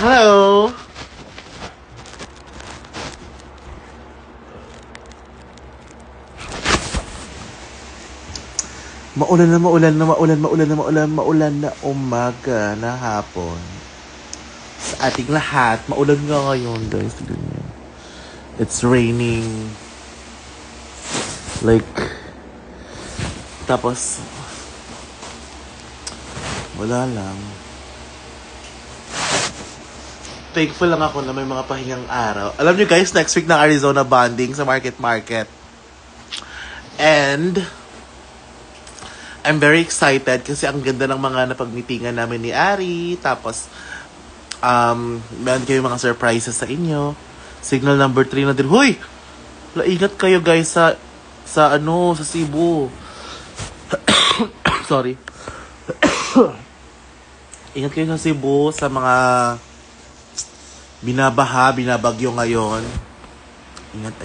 Hello! Maulan na umaga na hapon. Sa ating lahat, maulan nga ngayon, guys. It's raining. Like, tapos, wala lang. Thankful lang ako na may mga pahingang araw. Alam nyo guys, next week ng Arizona bonding sa Market. And, I'm very excited kasi ang ganda ng mga napag-meetingan namin ni Ari. Tapos, meron kayo mga surprises sa inyo. Signal number 3 na din. Hoy! Ingat kayo guys sa Cebu. Sorry. Ingat kayo sa Cebu sa mga binabagyo ngayon. Ingat.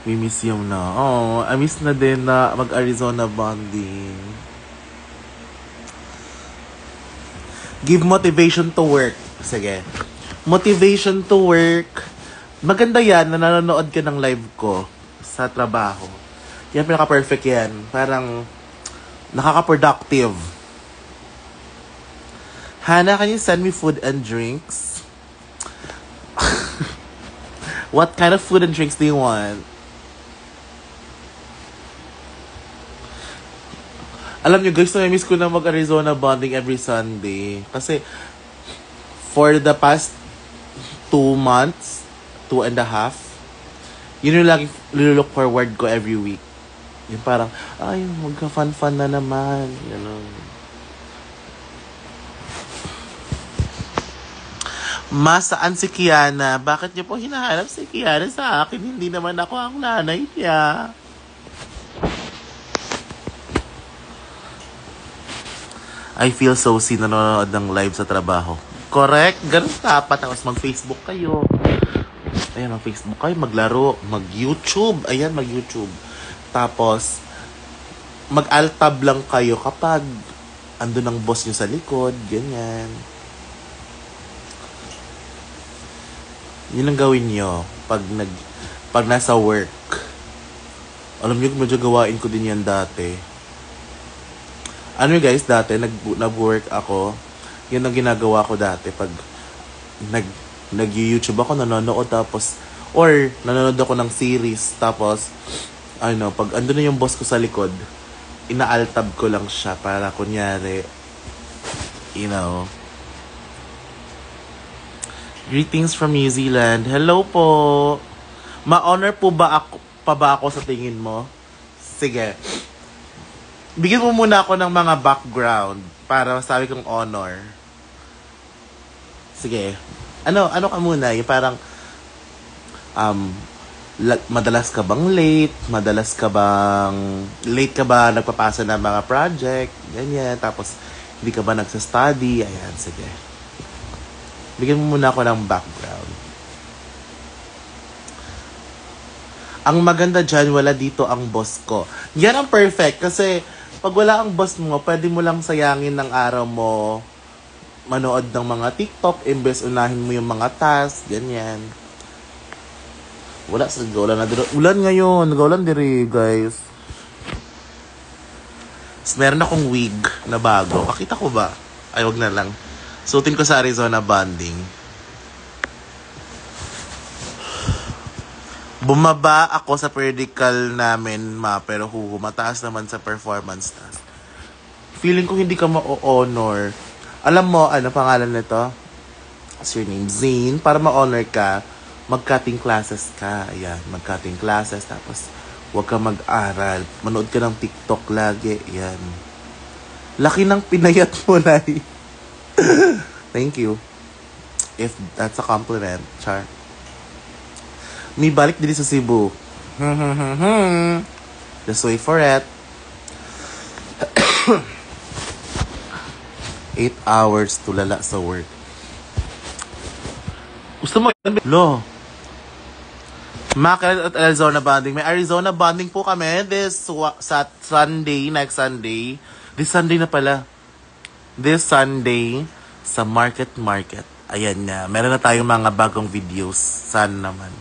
We miss you na. Oh, I miss na din na mag-Arizona bonding. Give motivation to work. Sige. Motivation to work. Maganda yan na nanonood ka ng live ko sa trabaho. Yan, pinaka-perfect yan. Parang nakaka-productive. Hannah, can you send me food and drinks? What kind of food and drinks do you want? Alam nyo guys, na-miss ko na mag-Arizona bonding every Sunday. Kasi, for the past 2 months, 2.5, yun yung lagi look forward ko every week. Yung parang, ay, magka-fun-fun na naman. You know. Saan si Kiana? Bakit niyo po hinahanap si Kiana sa akin? Hindi naman ako ang nanay niya. I feel so seen nanonood ng live sa trabaho. Correct? Ganun dapat. Tapos mag-Facebook kayo. Ayan, mag-Facebook kayo. Maglaro. Mag-YouTube. Ayan, mag-YouTube. Tapos, mag-altab lang kayo kapag andun ang boss nyo sa likod. Ganyan. Yun ang gawin nyo pag nasa work. Alam nyo, medyo gawain ko din yan dati. Ano guys, dati nag-work ako. Yun ang ginagawa ko dati pag nag-YouTube ako, nanonood tapos or nanonood ako ng series tapos pag andun na yung boss ko sa likod, ina-altab ko lang siya para kunyari Greetings from New Zealand. Hello po. Ma-honor po ba ako sa tingin mo? Sige. Bigyan mo muna ako ng mga background para masabi kong honor. Sige. Ano ka muna? Yung parang madalas ka bang late? Late ka ba nagpapasa ng mga project? Ganyan. Tapos, hindi ka ba nagsa-study? Ayan, sige. Bigyan mo muna ako ng background. Ang maganda dyan, wala dito ang boss ko. Yan ang perfect kasi pag wala ang boss mo, pwede mo lang sayangin ng araw mo manood ng mga TikTok, imbes unahin mo yung mga tasks, ganyan. Wala sa gaulan na dito. Ulan ngayon, gaulan diri, guys. So, meron akong wig na bago. Pakita ko ba? Ay, wag na lang. Suotin ko sa Arizona bonding. Bumaba ako sa periodical namin, pero mataas naman sa performance task. Feeling ko hindi ka ma-honor. Alam mo, ano pangalan nito? What's your name? Zane. Para ma-honor ka, mag-cutting classes ka. Ayan, mag-cutting classes. Tapos, huwag ka mag-aral. Manood ka ng TikTok lagi. Ayan. Laki ng pinayat mo na. Thank you. If that's a compliment, Char. May balik din sa Cebu. Just wait for it. 8 hours to lala sa work. Gusto mo? Lo. Market at Arizona bonding. May Arizona bonding po kami this Sunday, next Sunday. This Sunday na pala. This Sunday sa Market. Ayan na. Meron na tayong mga bagong videos. Sana naman.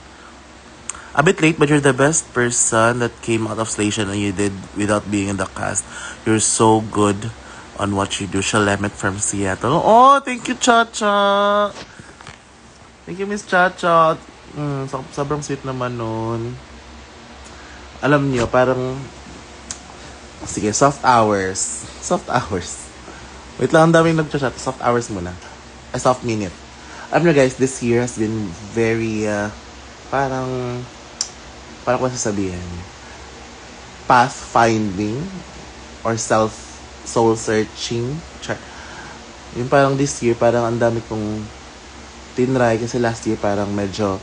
A bit late, but you're the best person that came out of Station and you did without being in the cast. You're so good on what you do. Shalemet from Seattle. Oh, thank you, Chacha. Thank you, Miss Chacha. Sobrang sweet naman nun. Alam niyo, parang... Sige, soft hours. Soft hours. Wait lang, ang daming nag-chat. Soft hours muna. Soft minute. Alam niyo guys, this year has been very... parang ko sasabihin, pathfinding or soul searching. Yung parang this year, parang ang dami kong tinry kasi last year parang medyo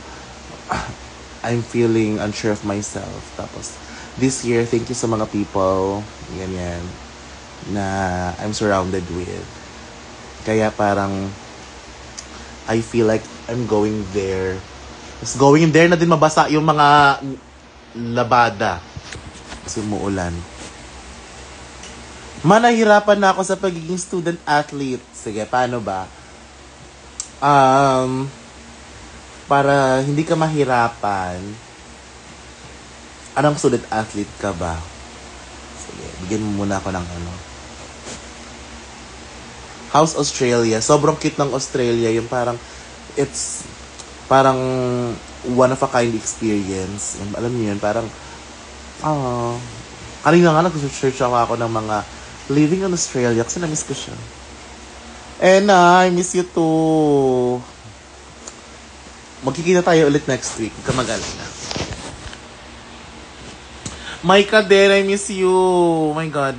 I'm feeling unsure of myself. Tapos this year, thank you sa mga people ganyan na I'm surrounded with. Kaya parang I feel like I'm going there. Tapos going there na din mabasa yung mga labada. Kasi umuulan. Manahirapan na ako sa pagiging student athlete. Sige, paano ba? Para hindi ka mahirapan, anong student athlete ka ba? Sige, bigyan mo muna ako ng ano. How's Australia? Sobrang cute ng Australia. Yung parang, it's parang one of a kind experience. Alam niyo yun, parang kanina nga nag-search ako ng mga living in Australia kasi na-miss ko siya. And I miss you too. Magkikita tayo ulit next week. Huwag ka mag-alala. Micah din, I miss you. Oh my God.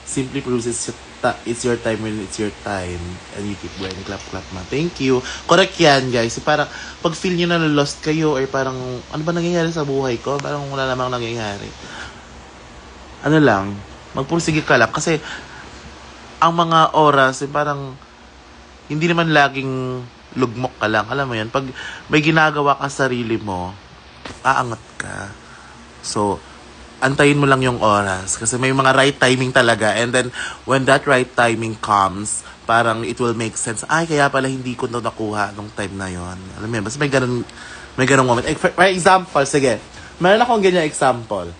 Simply proves it's your time when it's your time. And you keep going. Clap, clap, ma. Thank you. Correct yan, guys. Parang, pag feel nyo na lost kayo, or parang, ano ba nangyayari sa buhay ko? Parang wala namang nangyayari. Ano lang, magpursige ka lang. Kasi, ang mga oras, parang, hindi naman laging lugmok ka lang. Alam mo yan, pag may ginagawa ka sa sarili mo, aangat ka. So, antayin mo lang yung oras kasi may mga right timing talaga, and then when that right timing comes, parang it will make sense. Ay, kaya pala hindi ko na nakuha nung time na yon. Alam mo yan, basta may ganun moment. For example, sige, meron akong ganyan example.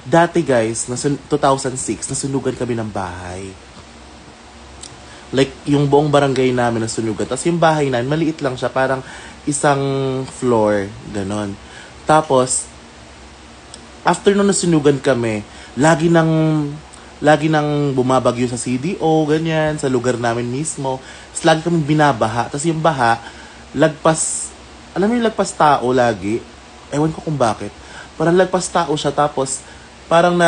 Dati guys, 2006, nasunugan kami ng bahay. Like, yung buong barangay namin nasunugan. Tapos yung bahay namin, maliit lang siya, parang isang floor, ganon. Tapos, after nung nasunugan kami, lagi nang bumabagyo sa CDO, ganyan, sa lugar namin mismo. Tapos lagi kami binabaha. Tapos yung baha, alam mo yung lagpas tao lagi? Ewan ko kung bakit. Parang lagpas tao siya, tapos parang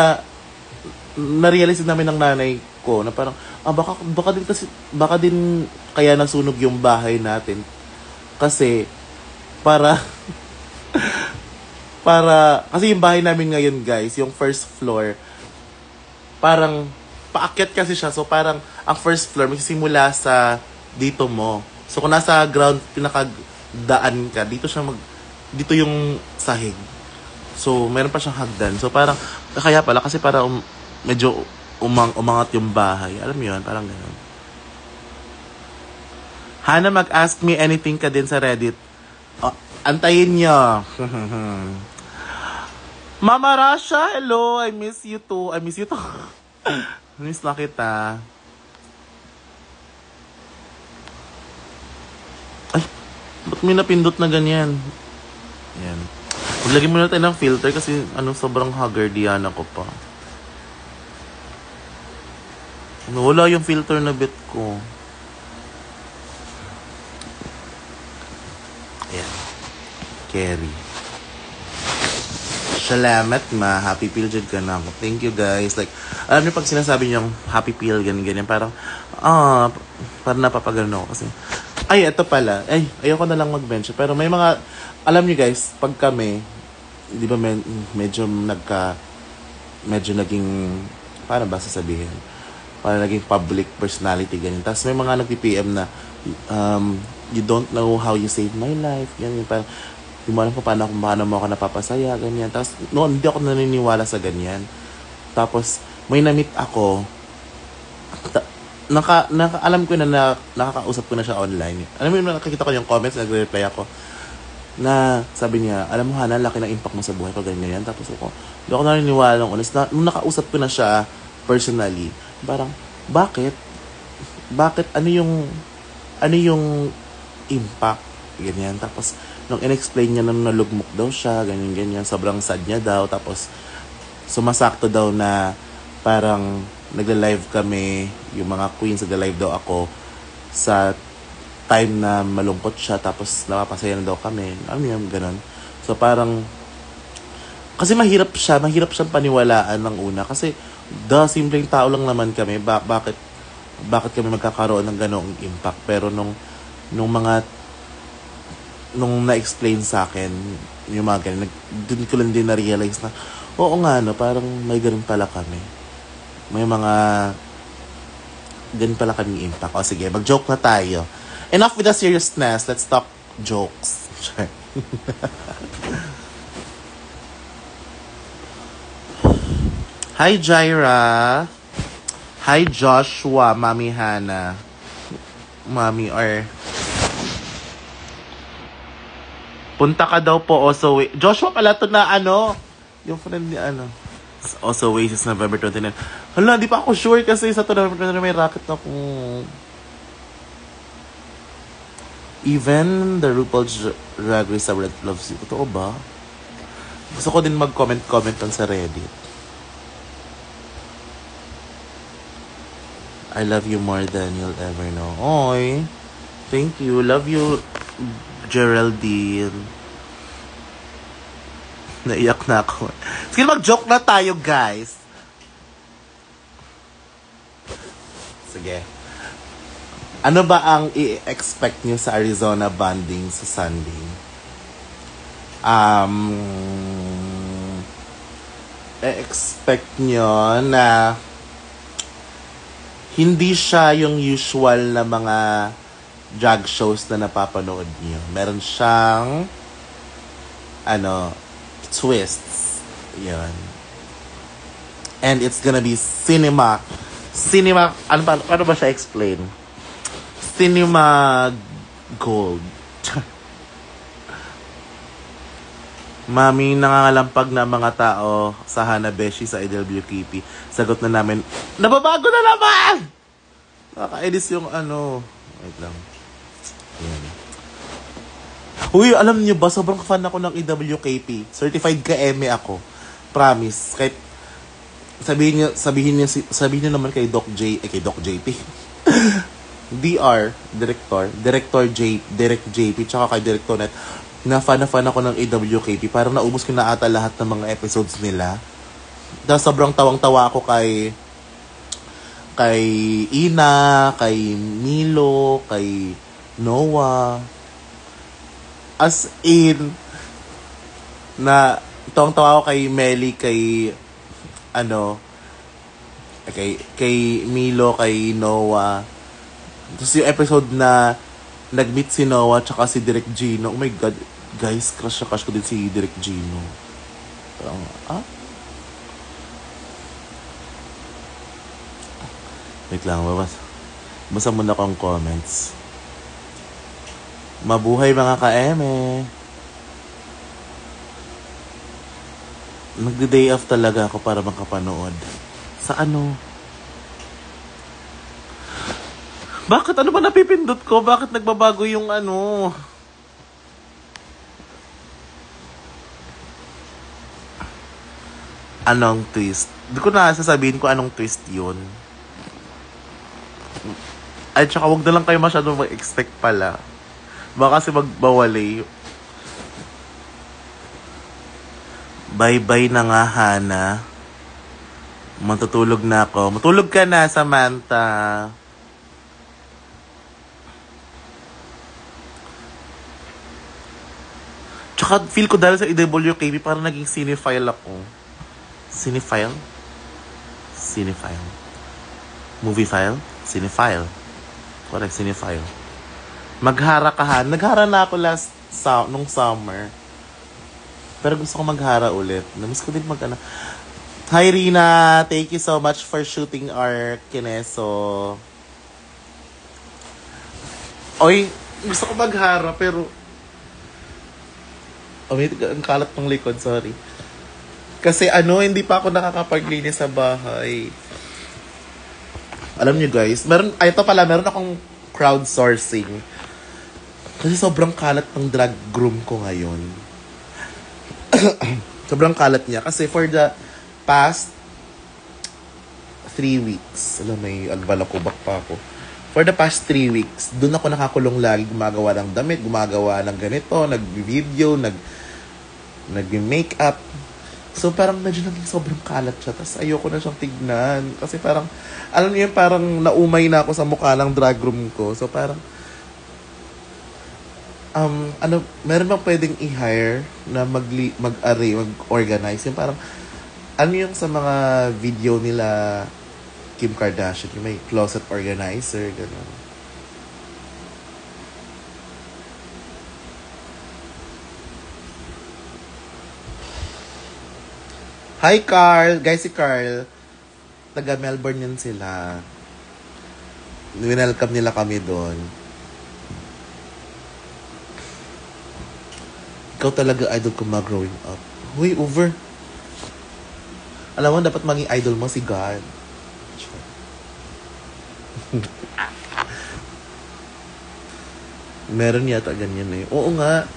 na-realize namin ng nanay ko na parang, baka din kaya nasunog yung bahay natin. Kasi, kasi yung bahay namin ngayon guys, yung first floor, parang paakyat kasi siya. So parang ang first floor magsisimula sa dito mo. So kung nasa ground, pinakadaan ka, dito yung sahig. So meron pa siyang hagdan. So parang, kaya pala, kasi para medyo umangat yung bahay. Alam mo yun, parang gano'n. Hana, mag-ask me anything ka din sa Reddit. Oh, antayin nyo. Mama Rasha, hello. I miss you too. Miss na kita. Ay, ba't may napindot na ganyan? Yan. Maglagay muna tayo ng filter kasi sobrang haggard yan ako pa. Wala yung filter na bit ko. Ayan. Carry. Salamat, ma. Happy Peel dyan ka na ako. Thank you, guys. Like, alam niyo pag sinasabi niyo yung Happy Peel, ganyan, parang, parang napapagano ako. Kasi, ay, ito pala. Ay, ayoko na lang mag-mention. Pero may mga, alam niyo guys, pag kami, di ba medyo naging, paano ba sasabihin? Parang naging public personality, ganyan. Tapos may mga nag-PM na, you don't know how you saved my life, ganyan. Parang, hindi mo alam kung paano mo ako napapasaya, ganyan. Tapos, noon, hindi ako naniniwala sa ganyan. Tapos, may na-meet ako. alam ko nakakausap ko na siya online. Alam mo yun, nakakita ko yung comments, nagre-reply ako. Na sabi niya, alam mo Hana, laki ng impact mo sa buhay ko, ganyan. Tapos hindi ako naniniwala ng honest. Nung nakausap ko na siya personally, parang, bakit? Ano yung impact? Ganyan. Tapos, nung in-explain niya na nalugmok daw siya, ganyan. Sobrang sad niya daw. Tapos, sumasakto daw na parang nagla-live kami, yung mga queens, nagla-live daw ako sa time na malungkot siya, tapos napapasaya na daw kami. Alam niyo, ganun. So, parang, kasi mahirap siyang paniwalaan ng una. Kasi, simpleng tao lang naman kami. Bakit kami magkakaroon ng ganoong impact? Pero nung na-explain sa akin, yung mga ganun, dun ko lang din na-realize na, oo nga, no, parang may ganun pala kami. May mga ganun pala kaming impact. O sige, mag-joke na tayo. Enough with the seriousness. Let's talk jokes. Hi, Jaira. Hi, Joshua, Mami Hana. Mami, or... Punta ka daw po also. Joshua pala to na yung friend ni Also Oasis November 29. Hala, di pa ako sure kasi sa November 29 may racket na kung... Even the RuPaul's Drag Race Red loves you. Totoo ba? Gusto ko din mag-comment sa Reddit. I love you more than you'll ever know. Oy, thank you. Love you, Geraldine. Naiyak na ako. Sige, mag-joke na tayo, guys. Sige. Ano ba ang i-expect nyo sa Arizona bonding sa Sunday? I-expect nyo na hindi siya yung usual na mga drag shows na napapanood nyo. Meron siyang twists. Yan. And it's gonna be cinema, paano ba siya explain? Cinema gold. Mami, nangangalampag na mga tao sa Hanabeshi sa IWKP. Sagot na namin, nababago na naman! Nakaka-edis yung wait lang. Yan. Uy, alam niyo ba, sobrang fan ako ng IWKP. Certified ka eme ako. Promise. Kahit sabihin niyo naman kay Doc JP. Director JP, tsaka kay Director Net, na fan ako ng AWKP. Parang naubos ko na ata lahat ng mga episodes nila. Dahil sobrang tawang-tawa ako kay Ina, kay Milo, kay Noah. As in, na tawang-tawa ako kay Melly, kay Milo, kay Noah. Tapos yung episode na nag-meet si Noah tsaka si Direk Gino. Oh my God, guys, crush ko din si Direk Gino. Wait lang, basa muna ko ang comments. Mabuhay mga ka-eme. Nagde-day off talaga ako para makapanood. Sa Bakit? Ano ba napipindot ko? Bakit nagbabago yung Anong twist? Hindi ko na sasabihin ko anong twist yun. Ay, tsaka wag na lang kayo masyadong mag-expect pala. Baka kasi magbawali. Bye-bye na nga, Hana. Matutulog na ako. Matulog ka na, Samantha. Tsaka feel ko dahil sa IWKB parang naging cinephile ako. Cinephile? Movie file? Cinephile. Correct, cinephile. Maghara ka, Han. Naghara na ako nung summer. Pero gusto ko maghara ulit. Namiss ko din Hi, Rina. Thank you so much for shooting our kineso. Oy, gusto ko maghara, pero... Oh, ang kalat ng likod, sorry. Kasi hindi pa ako nakakapaglinis sa bahay. Alam niyo guys, meron akong crowdsourcing. Kasi sobrang kalat ng drag groom ko ngayon. Sobrang kalat niya. Kasi for the past 3 weeks, may albalakubak pa ako. For the past 3 weeks, doon ako nakakulong lagi, gumagawa ng damit, gumagawa ng ganito, nag-video, nag-makeup. So parang medyo naging sobrang kalat siya. Tapos ayoko na siyang tignan. Kasi parang, alam niyo yun, parang naumay na ako sa mukha ng drag room ko. So parang, meron bang pwedeng i-hire na mag-array, mag-organize? Yung parang, yung sa mga video nila Kim Kardashian, yung may closet organizer, gano'n. Hi, Carl! Guys, si Carl, taga Melbourne yun sila. Winelcome nila kami doon. Ikaw talaga idol ko growing up. Huy, over. Alam mo, dapat maging idol mo si God. Meron yata ganyan eh. Oo nga.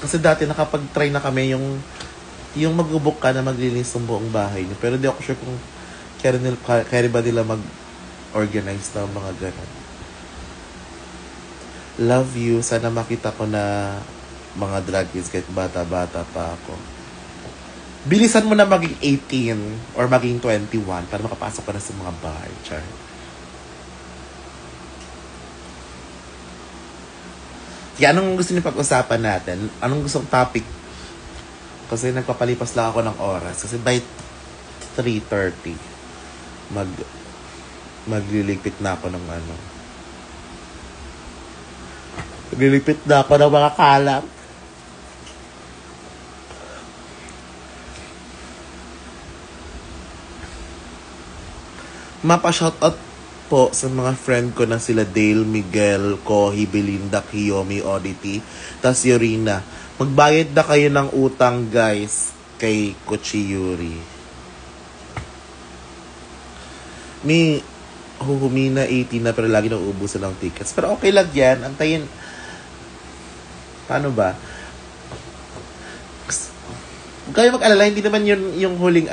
Kasi dati nakapag-try na kami yung mag-book ka na maglilinis ng buong bahay niyo. Pero di ako sure kung kaya ba nila mag-organize ng mga ganun. Love you. Sana makita ko na mga drag queens kahit bata-bata pa ako. Bilisan mo na maging 18 or maging 21 para makapasok ka na sa mga bahay. Char. Kaya anong gusto niyo pag-usapan natin? Anong gustong topic? Kasi nagpapalipas lang ako ng oras. Kasi by 3:30, magliligpit na ako ng Magliligpit na ako ng mga kalat. Mapa-shoutout po sa mga friend ko na sila Dale, Miguel, Kohi, Belinda, Kiyomi, Odity, tas Yorina. Magbayad na kayo ng utang, guys, kay Kuchi Yuri. May humina 80 na pero lagi nang uubusan ng tickets. Pero okay lang yan. Antayin. Paano ba? Huwag kayo mag-alala. Hindi naman yun yung huling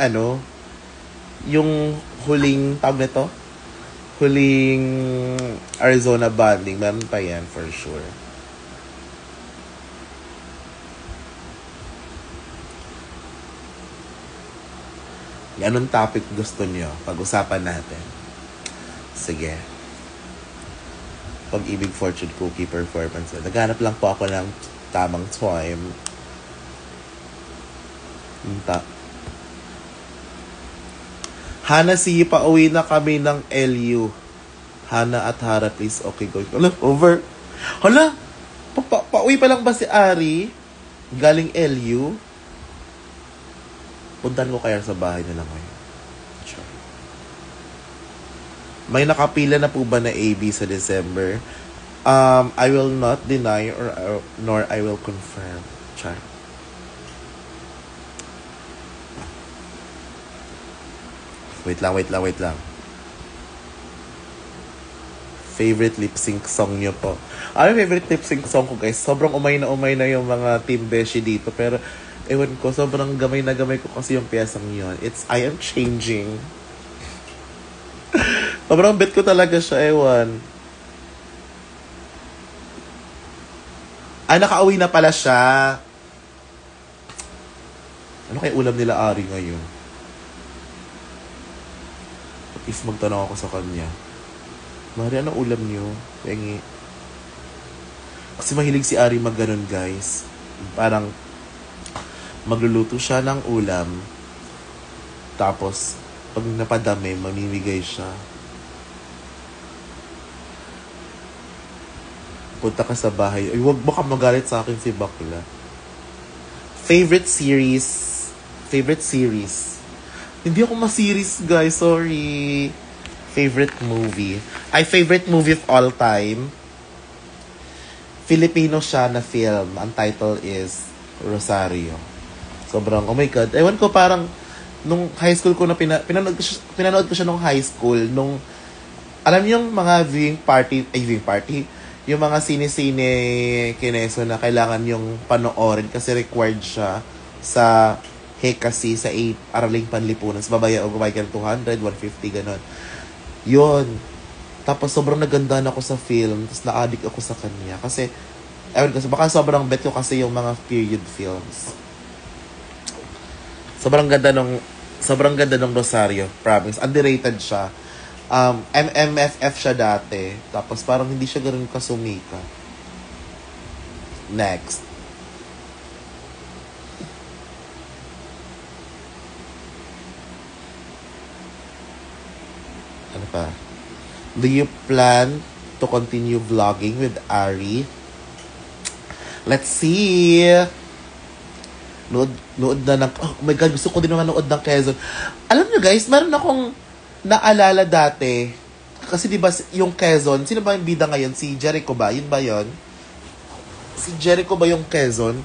yung huling tawag nito? Huling Arizona bonding. Meron pa yan for sure. Anong topic gusto niyo? Pag-usapan natin. Sige. Pag-ibig fortune cookie performance. Naghanap lang po ako ng tamang time. Hana, see, pauwi na kami ng LU. Hana at Hara, please. Okay, go. Hala, over. Hala, pauwi pa lang ba si Ari? Galing LU? Puntan ko kaya sa bahay nila ngayon. Sure. May nakapila na po ba na AB sa December? I will not deny nor I will confirm. Char. Wait lang. Favorite lip sync song nyo po? Favorite lip sync song ko, guys. Sobrang umay na yung mga Team Beshi dito. Pero ewan ko, sobrang gamay na gamay ko kasi yung piyesang yun. It's I Am Changing. Sobrang bet ko talaga siya, ewan. Nakauwi na pala siya. Ano kaya ulam nila Ari ngayon? If magtanong ako sa kanya, Mari, anong ulam niyo? Pengi. Kasi mahilig si Ari magganon, guys. Parang magluluto siya ng ulam, tapos pag napadami, mamimigay siya. Punta ka sa bahay. Ay, wag baka magalit sa akin si Bakla. Favorite series. Hindi ako ma-series, guys. Sorry. Favorite movie of all time. Filipino siya na film. Ang title is Rosario. Sobrang, oh my God. Ewan ko, parang nung high school ko na pinanood ko siya nung high school, nung alam niyo yung mga viewing party, yung mga sine-sine kineso na kailangan yung panoorin kasi required siya sa HECASI, sa 8 Araling Panlipunan. Sa babaya o gumay ka ng 200, 150, gano'n. Yun. Tapos sobrang nagandahan ako sa film, tapos na-addict ako sa kanya. Kasi, ewan kasi, baka sobrang bet ko kasi yung mga period films. Sobrang ganda nung Rosario, promise. Underrated siya. MMFF siya dati. Tapos parang hindi siya ganoon kasumika. Next. Ano pa? Do you plan to continue vlogging with Ari? Let's see. Nood na ng... Oh my God, gusto ko din naman nood ng Quezon. Alam nyo guys, meron akong naalala dati. Kasi diba yung Quezon, sino ba yung bida ngayon? Si Jericho ba? Yun ba yun? Si Jericho ba yung Quezon?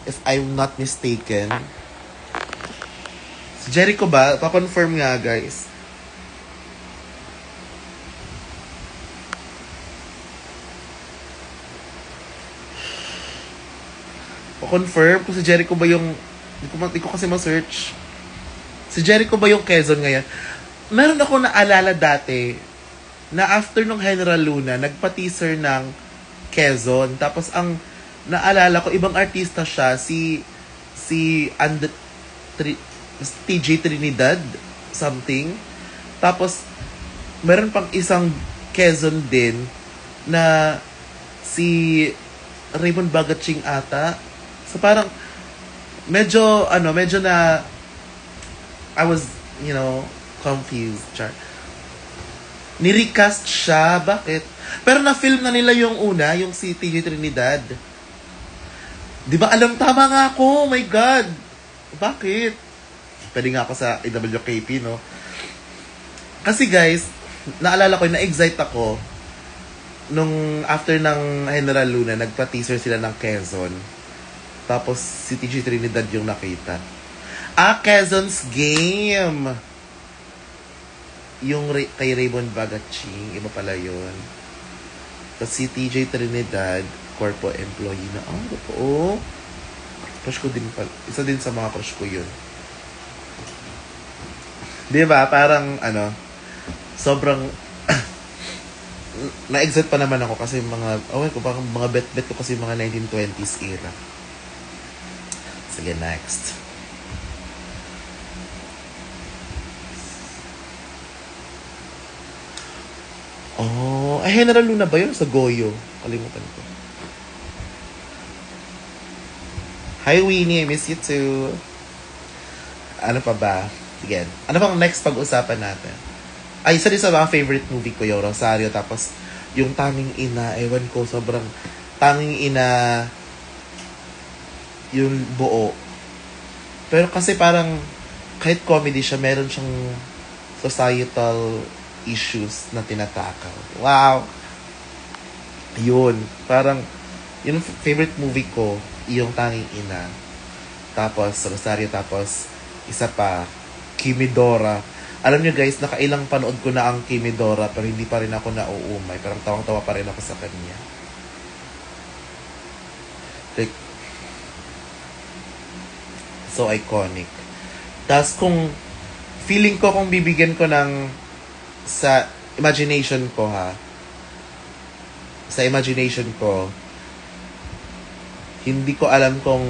If I'm not mistaken. Si Jericho ba? Pa-confirm nga guys. Pa-confirm kung si Jericho ba yung... Hindi ko kasi ma-search. Si Jericho ba yung Quezon ngayon? Meron ako naalala dati na after nung General Luna, nagpa-teaser ng Quezon. Tapos ang naalala ko, ibang artista siya, si TJ Trinidad, something. Tapos, meron pang isang Quezon din na si Raymond Bagaching ata. So parang, medyo na, I was, confused. Char. Ni-recast siya. Bakit? Pero na-film na nila yung una, yung si TJ Trinidad. Di ba alam, tama nga ako. Oh my God. Bakit? Pwede nga ako sa AWKP, no? Kasi guys, naalala ko, na-excite ako nung after ng General Luna, nagpa-teaser sila ng Quezon. Tapos si TJ Trinidad yung nakita. Quezon's Game! Yung kay Raymond Bagaching, iba pala yun. Tapos si TJ Trinidad, corpo employee na. Oo. Crush ko din pala. Isa din sa mga crush ko yun. Diba? Parang, sobrang na-exit pa naman ako kasi parang mga bet ko kasi mga 1920s era. Sige, next. General Luna ba yun? Sa Goyo. Kalimutan ko. Hi, Winnie. I miss you too. Ano pa ba? Sige. Ano bang next pag-usapan natin? Isa din sa mga favorite movie ko yung Rosario. Tapos, yung Tanging Ina. Ewan ko, sobrang Tanging Ina yung buo. Pero kasi parang kahit comedy siya, meron siyang societal issues na tinatakaw. Wow! Yun. Parang, yung favorite movie ko, yung Tanging Ina. Tapos, Rosario. Tapos, isa pa, Kimidora. Alam niyo guys, nakailang panood ko na ang Kimidora, pero hindi pa rin ako nauumay. Parang tawang-tawa pa rin ako sa kanya. Like, so iconic. Tapos feeling ko kung bibigyan ko sa imagination ko sa imagination ko, hindi ko alam kung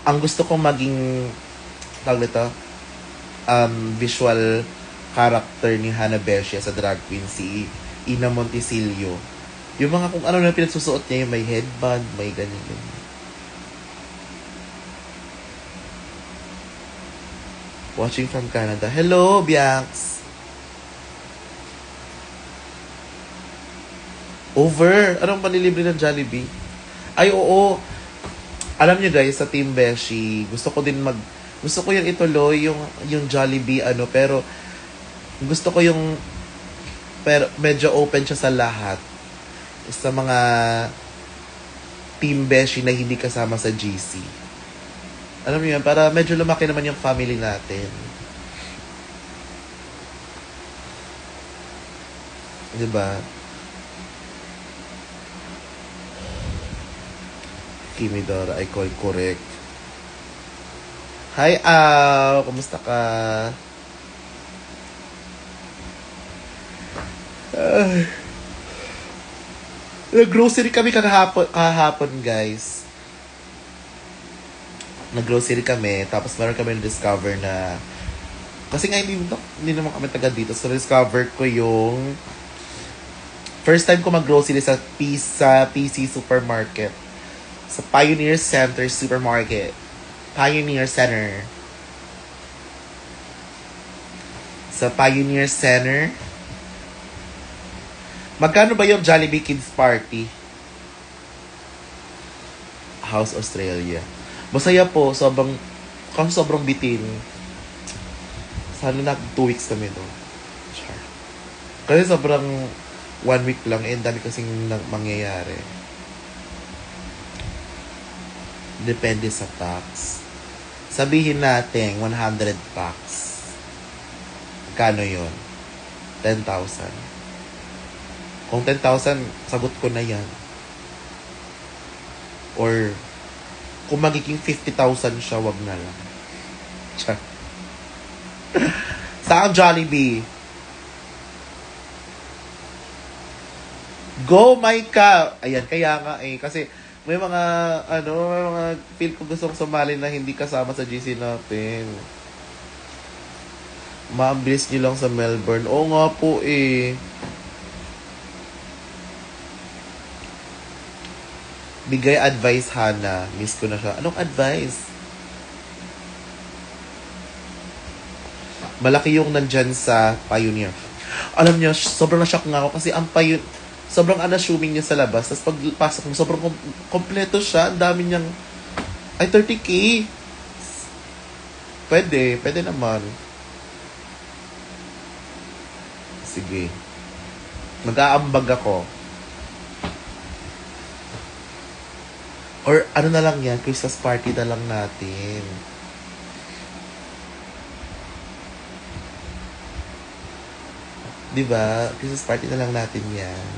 ang gusto kong maging visual character ni Hannah Becia sa drag queen, si Ina Monticello. Yung mga kung ano na pinagsusuot niya, yung may headband, may ganyan. Watching from Canada. Hello, Bianx! Over? Anong panilibre ng Jollibee? Ay, oo. Alam niyo guys, sa Team Beshi, gusto ko yung ituloy, yung Jollibee, pero pero medyo open siya sa lahat. sa mga team beshi na hindi kasama sa GC. Alam mo yun, para medyo lumaki naman yung family natin. Diba? Kimidora, I call correct. Hi, Al! Kumusta ka? Nag-grocery kami kahapon, guys. Nag-grocery kami, tapos meron kami na-discover na kasi nga hindi naman kami taga dito. So, discover ko yung first time ko mag-grocery sa PC Supermarket. Sa Pioneer Center Supermarket. Pioneer Center. Sa Pioneer Center. Magkano ba yung Jollibee Kids Party? House Australia. Masaya po, sobrang bitin. Sana na 2 weeks kami doon. Char. Kasi sobrang 1 week lang, dami kasing mangyayari. Depende sa tax. Sabihin natin, 100 packs. Kano yun? 10,000. Kung 10,000, sagot ko na yan. Or, kung magiging 50,000 siya, wag na lang. Char. Saan Jollibee? Go, Maika! Ayan, kaya nga kasi may mga feel ko gustong sumali na hindi kasama sa GC natin. Maambis nyo lang sa Melbourne. Oo nga po Bigay advice, Hana. Miss ko na siya. Anong advice? Malaki yung nandyan sa Pioneer. Alam niyo, sobrang na-shock nga ako kasi ang sobrang unassuming niya sa labas. Tapos pagpasok mo, sobrang kompleto siya. Ang dami niyang, 30K. Pwede naman. Sige. Mag-aambag ako. Or ano na lang yan, Christmas party na lang natin. Diba? Christmas party na lang natin yan.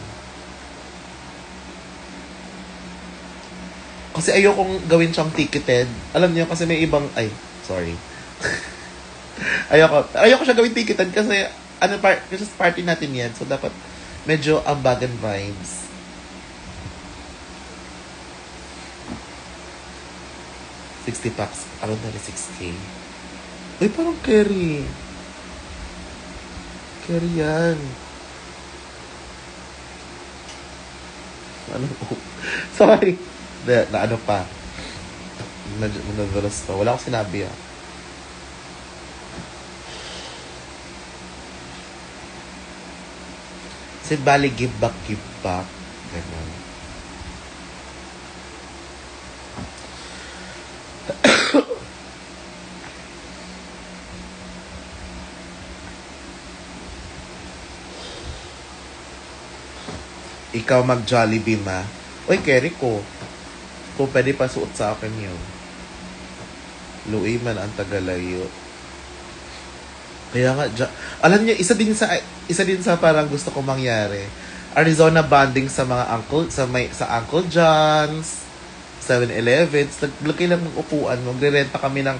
Kasi ayokong gawin siyang ticketed. Alam niyo, kasi may ibang, sorry. ayoko siya gawin ticketed kasi, Christmas party natin yan. So, dapat medyo ambagan vibes. $60 around 36K. Uy, parang carry. Carry yan. Sorry. Na ano pa. Nadalas pa. Wala akong sinabi Kasi bali, give back. Ganun. Ikaw mag-Jollibee, ma. Uy, carry ko. Kung pwede pa suot sa akin yun. Louie man ang Tagalayo. Kaya nga, alam niyo, isa din sa parang gusto kong mangyari. Arizona bonding sa mga sa Uncle John's, 7-Elevens. Naglagay lang ng upuan. Magre-renta kami ng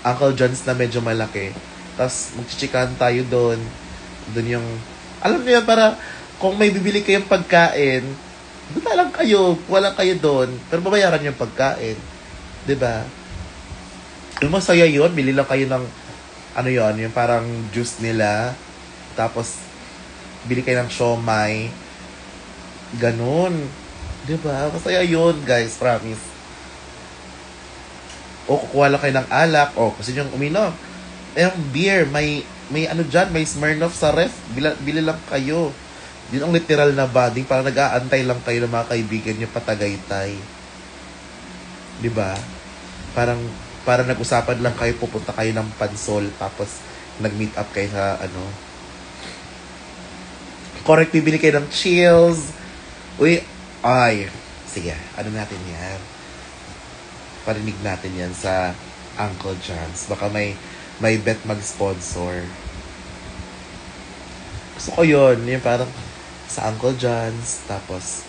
Uncle John's na medyo malaki. Tapos, magchichikahan tayo doon. Doon yung, alam niyo yan, para kung may bibili kayong pagkain, doon na lang kayo. Wala kayo doon. Pero babayaran yung pagkain. 'Di ba? Yung masaya yun. Bili lang kayo ng, yung parang juice nila. Tapos, bili kayo ng siomai. Ganun. 'Di ba? Masaya yun, guys. Promise. O, kukuha lang kayo ng alak. O, kasi yung uminom. Yung beer, may dyan, may Smirnoff sa ref. Bili lang kayo. Yun ang literal na bonding. Parang nag-aantay lang kayo ng mga kaibigan nyo patagaytay. Diba? Parang nag-usapan lang kayo, pupunta kayo ng Pansol, tapos nag-meet up kayo sa Correct, bibili kayo ng chills, Uy, ay, sige, ano natin yan? Parinig natin yan sa Uncle John's. Baka may bet mag-sponsor. Gusto ko yun, yung parang sa Uncle John's, tapos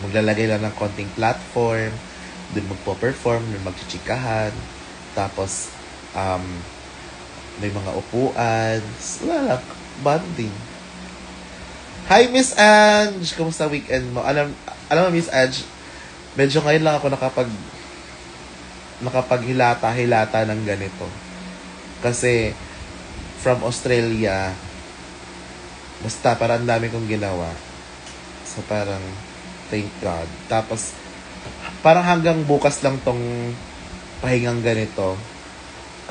maglalagay lang ng konting platform, dun magpo-perform, dun magchichikahan, tapos may mga upuan, wala lang, bonding. Hi, Miss Ange! Kumusta weekend mo? Alam mo, Miss Ange, medyo ngayon lang ako nakapaghilata-hilata ng ganito. Kasi, from Australia, basta parang dami kong ginawa. So, parang, thank God. Tapos, parang hanggang bukas lang tong pahingang ganito.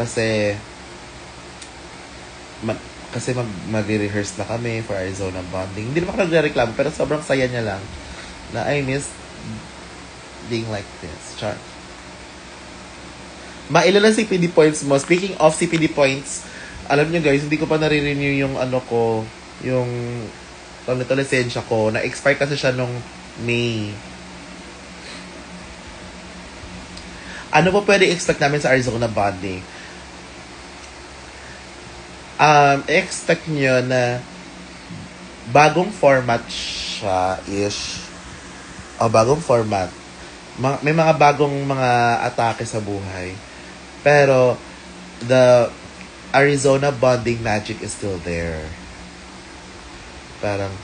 Kasi, mag-rehearse na kami for Arizona Bonding. Hindi naman ako nagre-reklamo, pero sobrang saya niya lang na I miss being like this. Char. Mailan lang CPD points mo. Speaking of CPD points, alam niyo guys, hindi ko pa nare-renew yung yung lisensya ko. Na-expire kasi siya nung May. Ano po pwede expect namin sa Arizona Bonding? Expect nyo na bagong format siya ish. Bagong format. May mga bagong mga atake sa buhay. Pero, the Arizona bonding magic is still there. Parang,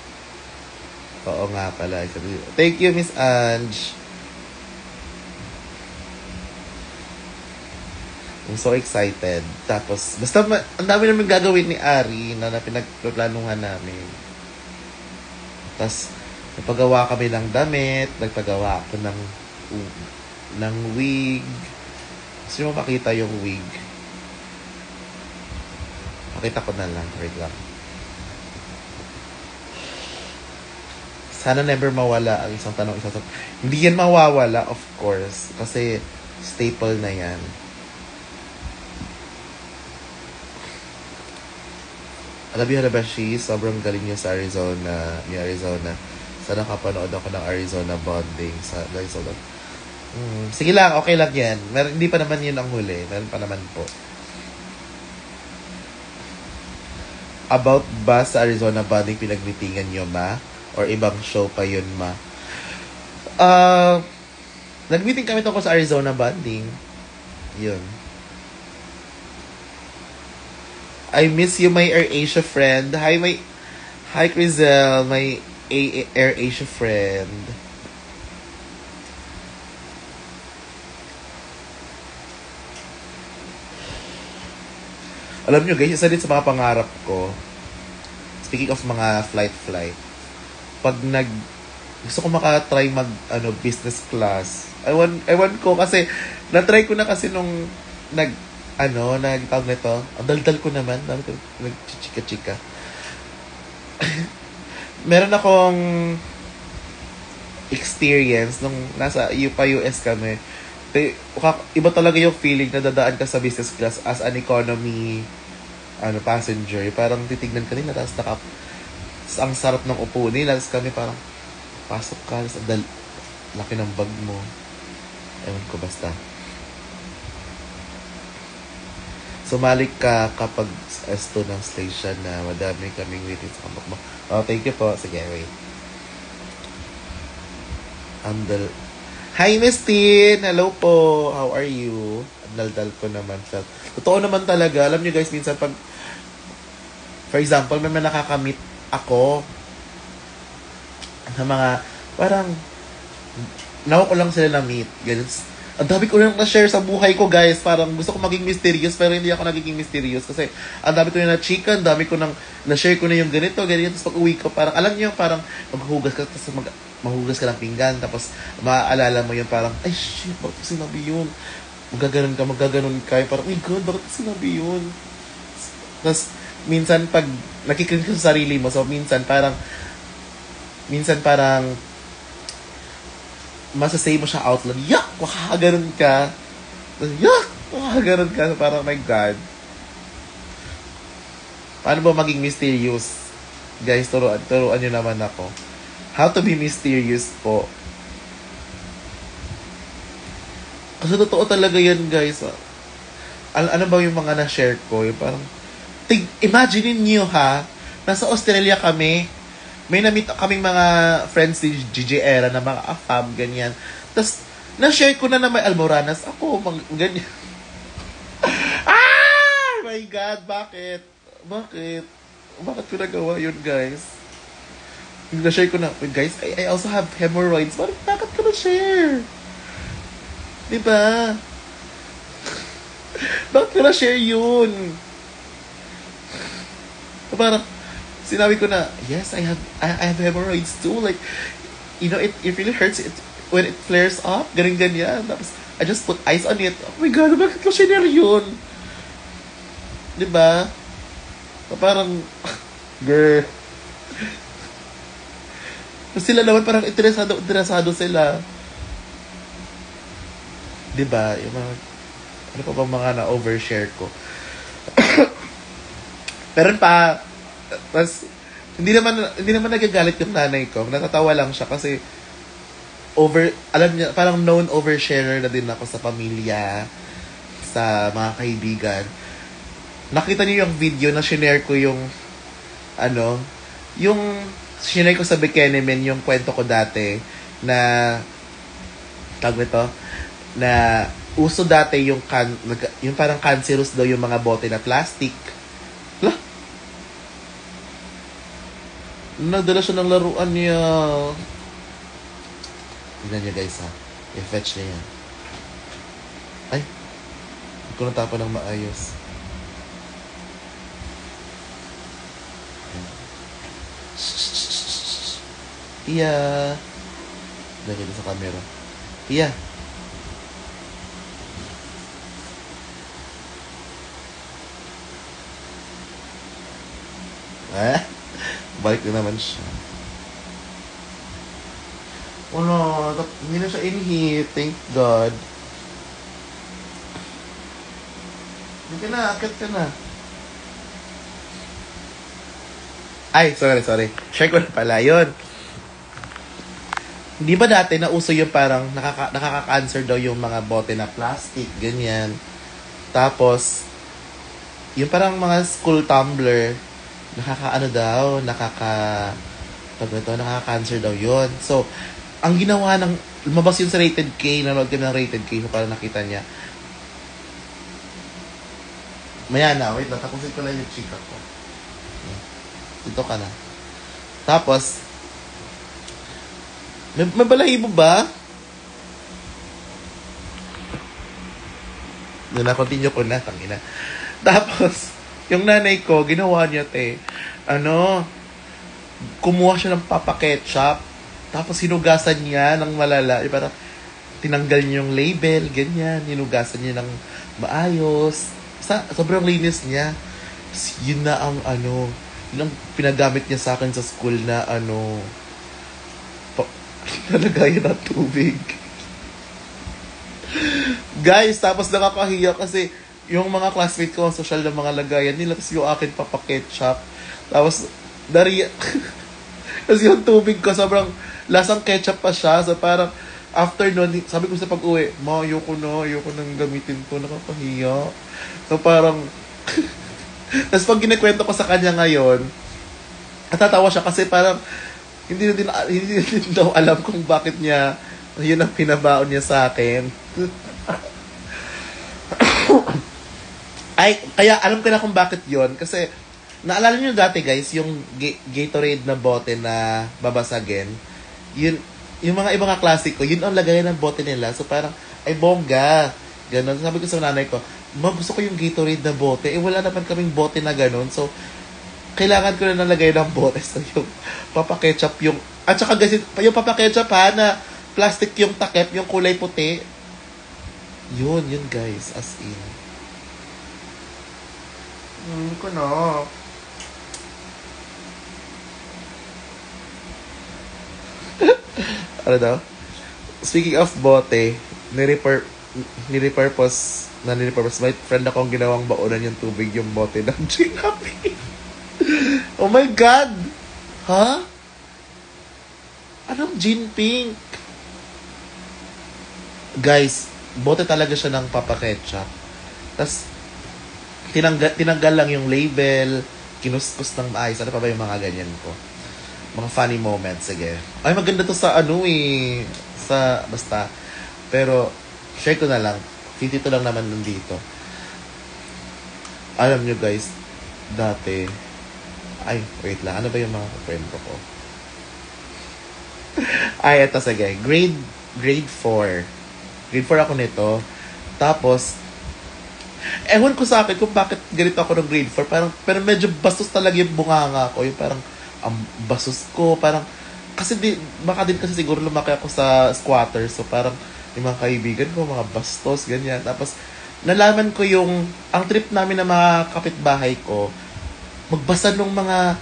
oo nga pala. Thank you, Miss Ange. I'm so excited. Tapos, basta ang dami namin gagawin ni Ari na pinagplanuhan namin. Tapos, nagpagawa kami ng damit, nagpagawa ako ng wig. Gusto nyo makita yung wig? Pakita ko na lang. Wait lang. Sana never mawala ang isang tanong. Hindi yan mawawala, of course. Kasi, staple na yan. Alam niyo na ba sobrang galing niya sa Arizona. Sana kapanood ako ng Arizona Bonding sa Arizona. Sige lang, okay lang yan. Hindi pa naman yun ang huli. Meron pa naman po. About ba sa Arizona Bonding pinag-meetingan niyo, ma? Or ibang show pa yun, ma? Nag-meeting kami tungkol sa Arizona Bonding. Yun. I miss you, my AirAsia friend. Hi, Crizel, my AirAsia friend. Alam nyo guys, isa din sa mga pangarap ko, speaking of mga flight, pag gusto ko makatry business class. Ewan ko kasi, na-try ko na kasi nung nagtawag nito, ang daldal ko naman, dami ko nagchichika-chika. Meron akong experience nung nasa US kami. Iba talaga yung feeling na dadaan ka sa business class as an economy passenger. Parang titignan ka nila, tapos ang sarap ng upo nila, tapos kami parang pasok ka, tapos laki ng bag mo. Ewan ko, basta. Sumalik ka kapag S2 ng station na madami kaming waiting sa kamak mo. Oh, thank you po. Sige, wait. Hi, Miss Tin! Hello po! How are you? Daldal ko naman siya. Totoo naman talaga. Alam niyo guys, minsan pag for example, may nakakamit ako ng mga parang nawa ko lang sila na-meet. Ganun. Ang dami ko rin na-share sa buhay ko, guys. Parang gusto ko maging mysterious, pero hindi ako nagiging mysterious. Kasi ang dami ko na chika, ang dami ko na-share ko na yung ganito. Tapos pag uwi ko, parang alam niyo, parang maghugas ka, tapos mahugas ka ng pinggan, tapos maaalala mo yun, parang, ay shit, bakit sinabi yun? Magaganon ka. Parang, oh my God, bakit sinabi yun? Tapos, minsan pag nakikinig ka sa sarili mo, so minsan parang masasay mo siya out loud, yak! Makakaganon ka. Yak! Makakaganon ka. Parang, my God. Paano ba maging mysterious? Guys, turuan nyo naman ako. How to be mysterious po. Kasi totoo talaga yan, guys. Ano ba yung mga na-share ko? Yung parang, imagine niyo ha, nasa Australia kami, may na-meet kaming mga friends ni Gigi Era na mga afam, ganyan. Tapos, na-share ko na may Almoranas. Ako, ganyan. Ah! My God, bakit? Bakit ko nagawa yun, guys? Na-share ko na, guys, I also have hemorrhoids. Bakit ko na-share? Diba? Bakit ko na-share yun? Parang, sinabi ko na, yes, I have hemorrhoids too. Like, you know, it really hurts when it flares up. Ganyan. Tapos, I just put ice on it. Oh my God, bakit ko share yun? Diba? Parang, girl. Sila naman parang interesado sila. Diba? Yung mga, ano pa bang mga na-overshare ko? Pero pa, tas, hindi naman nagagalit yung nanay ko. Natatawa lang siya kasi alam niya, parang known oversharer na din ako sa pamilya, sa mga kaibigan. Nakita niyo yung video na shinare ko yung shinare ko sa Bikini Men yung kwento ko dati na tawag nito na uso dati yung parang cancerous daw yung mga bote na plastic. Nagdala siya ng laruan niya. Tignan niya, guys, ha. I-fetch niya yan. Ay, hindi ko natapa ng maayos. Iya. Lagyan sa camera. Iya. Balik na naman siya. Hindi na siya in-heat. Thank God. Hindi ka na. Akit ka na. Ay, sorry. Share ko na pala. Yun. Hindi ba dati nauso yung parang nakaka-cancer daw yung mga bote na plastic, ganyan. Tapos, yung parang mga school tumbler, nakaka-cancer daw yun. So, ang ginawa lumabas yun sa Rated K, nanood kami ng Rated K, so parang nakita niya. Maya na, wait lang, tapusin ko lang yung chika ko. Dito ka na. Tapos, may balahibo ba? Na-continue ko na, tangina. Tapos, yung nanay ko, ginawa niya, kumuha siya ng papa-ketchup, tapos hinugasan niya ng malala, parang tinanggal niya yung label, ganyan, hinugasan niya ng maayos, sobrang linis niya. Yun na ang yun ang pinagamit niya sa akin sa school na nalagayan ng tubig. Guys, tapos nakakahiya kasi yung mga classmate ko, ang social na mga lagayan nila, tapos yung akin papa-ketchup. Tapos, tapos yung tubig ko, sobrang lasang ketchup pa siya. So, parang, after nun, sabi ko sa pag-uwi, ayoko nang gamitin to, nakakahiya. So, parang, tapos pag ginakwento ko sa kanya ngayon, natatawa siya kasi parang, hindi din daw alam kung bakit niya, yun ang pinabaon niya sa akin. Ay, kaya alam ko na kung bakit yon. Kasi, naalala niyo dati, guys, yung Gatorade na bote na babasagin, yung mga ibang klasiko, yun ang lagayan ng bote nila. So, parang, ay, bongga. Ganon. Sabi ko sa nanay ko, gusto ko yung Gatorade na bote. Wala naman kaming bote na ganon. So, kailangan ko na nalagay ng bote. So, yung papa-ketchup yung, at saka, guys, yung papa-ketchup na plastic yung takip, yung kulay puti. Yun, guys, as in. Ko na. Ano daw? Speaking of bote, nirepurpose, may friend akong ginawang baonan yung tubig yung bote ng Ginapi. Oh my God! Ha? Anong gin pink? Guys, bote talaga siya ng Papa Ketchup. Tapos, tinanggal lang yung label, kinuskus ng maayos. Ano pa ba yung mga ganyan ko? Mga funny moments, sige. Ay, maganda to sa basta. Pero, share ko na lang. 52 lang naman nandito. Alam nyo guys, dati, ay, wait lang. Ano ba yung mga kwento ko? Ay, ito, sige. Grade 4. Grade 4 ako nito. Tapos, ewan ko sa akin kung bakit ganito ako ng grade 4. Pero medyo bastos talaga yung bunganga ko. Yung parang, bastos ko. Parang, kasi baka din kasi siguro lumaki ako sa squatter. So, parang, yung mga kaibigan ko, mga bastos, ganyan. Tapos, nalaman ko ang trip namin ng mga kapitbahay ko, magbasa ng mga,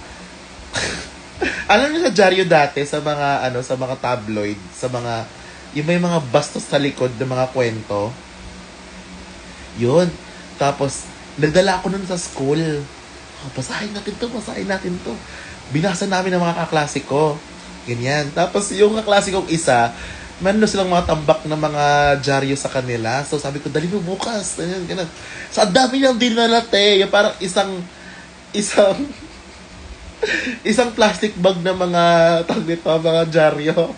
alam niyo sa dyaryo dati, sa mga tabloid, sa mga, yung may mga bastos sa likod ng mga kwento. Yun. Tapos, nagdala ako nun sa school. Basahin natin to. Binasa namin ng mga kaklase ko. Ganyan. Tapos, yung kaklase kong isa, meron silang mga tambak na mga dyaryo sa kanila. So, sabi ko, dali mo bukas. Ganyan. So, ang dami niyang dinalate. Yung parang isang plastic bag na mga mga dyaryo.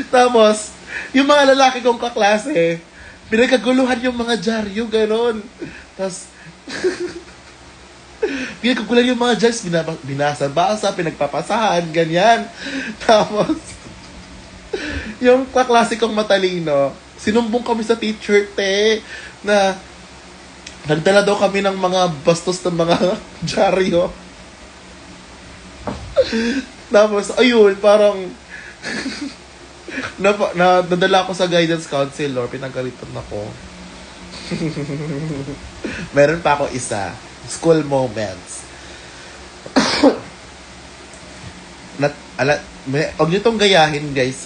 Tapos, yung mga lalaki kong kaklase, pinagkaguluhan yung mga dyaryo, gano'n. Tapos, pinagkaguluhan yung mga dyaryo, binasa-basa, pinagpapasahan, ganyan. Tapos, yung kaklase kong matalino, sinumbong kami sa teacher, na nagdala daw kami ng mga bastos ng mga dyaryo. Tapos, ayun, parang, nadala ako sa guidance counselor, pinagalitan ako. Meron pa ako isa, school moments. Huwag nyo tong gayahin guys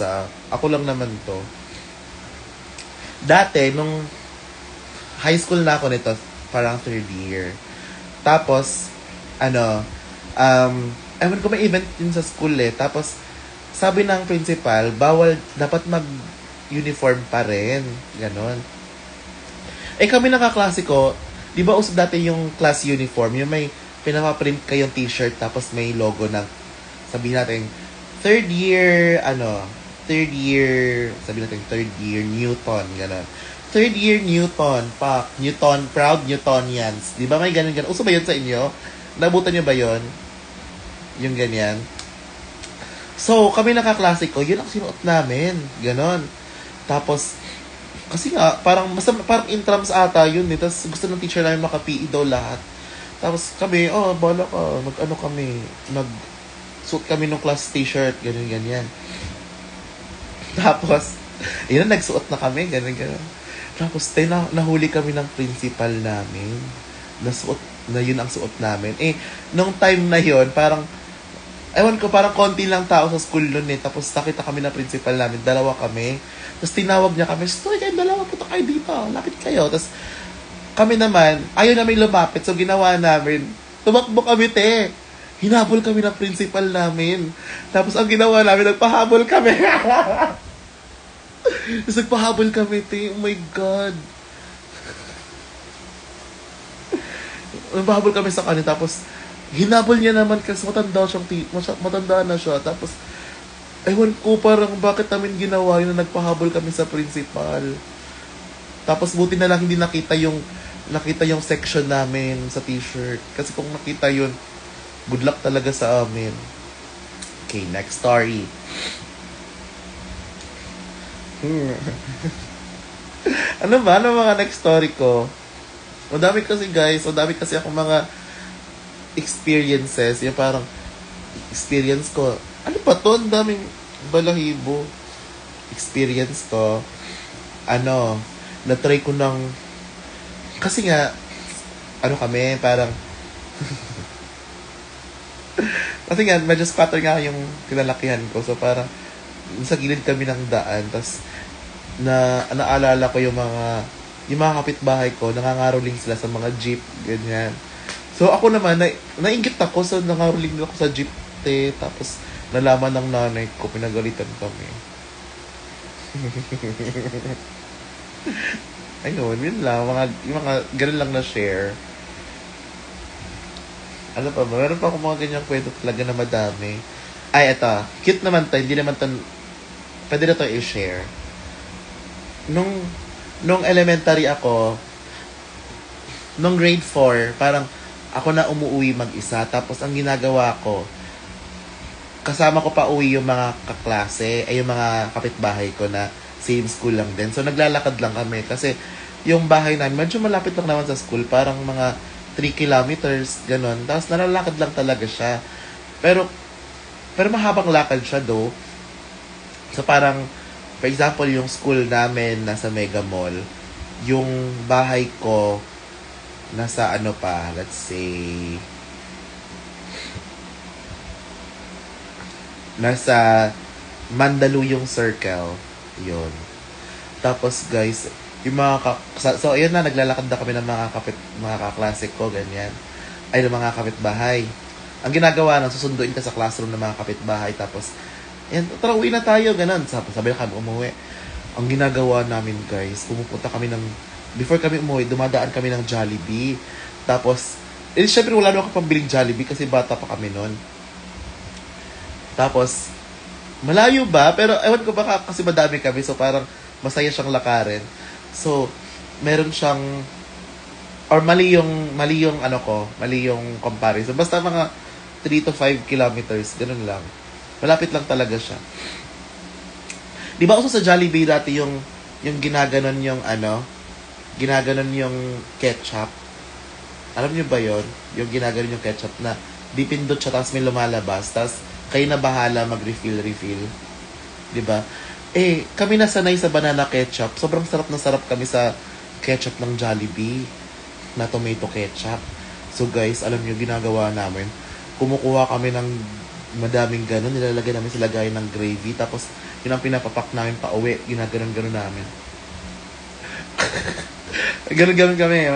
ako lang naman to. Dati, nung high school na ako nito, parang 3rd year. Tapos, ewan ko may event din sa school Tapos, sabi ng principal, dapat mag-uniform pa rin. Ganon. Kami nakaklase ko, di ba uso dati yung class uniform, yung may pinapaprint kayong t-shirt, tapos may logo ng, sabihin natin, 3rd year, sabihin natin, 3rd year Newton, ganon. 3rd year Newton, proud Newtonians. Di ba may ganon? Uso ba yun sa inyo? Nabutan nyo ba yun? Yung ganyan. So, kami nakaklase ko, yun ang sinuot namin. Ganon. Tapos, kasi nga, parang intrams ata yun. Tapos, gusto ng teacher namin maka-PE daw lahat. Tapos, kami, bala ka. Nag-suit kami ng class t-shirt. Ganyan. Tapos, yun, nagsuot na kami. Ganyan. Tapos, nahuli kami ng principal namin. Yun ang suot namin. Nung time na yun, parang, ewan ko, parang konti lang tao sa school nun Tapos nakita kami na principal namin, 2 kami. Tapos tinawag niya kami, story kayo 2, punta kayo dito, lapit kayo. Tapos kami naman, ayaw namin lumapit. So ginawa namin, tumakbo kami hinabol kami ng principal namin. Tapos ang ginawa namin, nagpahabol kami. Tapos nagpahabol kami oh my God. Nagpahabol kami sa kanya, tapos hinabol niya naman kasi matanda na siya. Tapos, ewan ko parang bakit namin ginawa yun na nagpahabol kami sa principal. Tapos, buti na lang hindi nakita yung section namin sa t-shirt. Kasi kung nakita yun, good luck talaga sa amin. Okay, next story. Ano mga next story ko? Madami kasi akong mga experiences, yung parang experience ko, ano pa to? Ang daming balahibo. Experience ko, na-try ko ng, kasi nga, kami, parang, kasi nga, medyo squatter nga yung kinalakihan ko, so parang, sa gilid kami ng daan, tas, naalala ko yung mga kapitbahay ko, nangangaroling sila sa mga jeep, ganyan. So ako naman, nainggit ako. So nangaruling ako sa jeep, te. Tapos nalaman ng nanay ko, pinagalitan kami. Ayun, yun lang. Yung mga ganun lang na share. Ano pa ba? Meron pa akong mga ganyang kwento talaga na madami. Ay, eto. Cute naman to. Hindi naman to, pwede na to i-share. Nung elementary ako, nung grade 4, parang ako na umuwi mag-isa. Tapos ang ginagawa ko, kasama ko pa uwi yung mga kaklase, ay yung mga kapitbahay ko na same school lang din. So naglalakad lang kami kasi yung bahay namin, medyo malapit lang naman sa school, parang mga 3 kilometers, ganun. Tapos nalalakad lang talaga siya. Pero mahabang lakad siya do. So parang, for example, yung school namin nasa Mega Mall, yung bahay ko nasa ano pa, let's say, nasa Mandaluyong Circle. Yun. Tapos guys, yung so ayun na, naglalakad na kami ng mga kaklase ko, ganyan. Ay, ng mga kapitbahay. Ang ginagawa nang susunduin ka sa classroom ng mga kapitbahay, tapos, yan, tara, uwi na tayo, ganun. Sabi na kami umuwi. Ang ginagawa namin, guys, pumupunta kami before kami umuwi, dumadaan kami ng Jollibee. Tapos, syempre wala naman ako pambiling Jollibee kasi bata pa kami noon. Tapos, malayo ba? Pero ewan ko baka kasi madami kami, so parang masaya siyang lakarin. So, meron siyang, or mali yung comparison. Basta mga 3 to 5 kilometers, ganun lang. Malapit lang talaga siya. Di ba uso sa Jollibee dati yung ginaganon yung ginaganon yung ketchup? Alam niyo ba yon? Yung ginaganon yung ketchup na dipindot siya tapos may lumalabas, tapos kayo na bahala mag-refill. Di ba? Eh, kami nasanay sa banana ketchup. Sobrang sarap na sarap kami sa ketchup ng Jollibee na tomato ketchup. So guys, alam niyo ginagawa namin, kumukuha kami ng madaming ganun, nilalagay namin sa lagayan ng gravy, tapos yun ang pinapapak namin pa uwi, ginaganon namin. Ganon kami,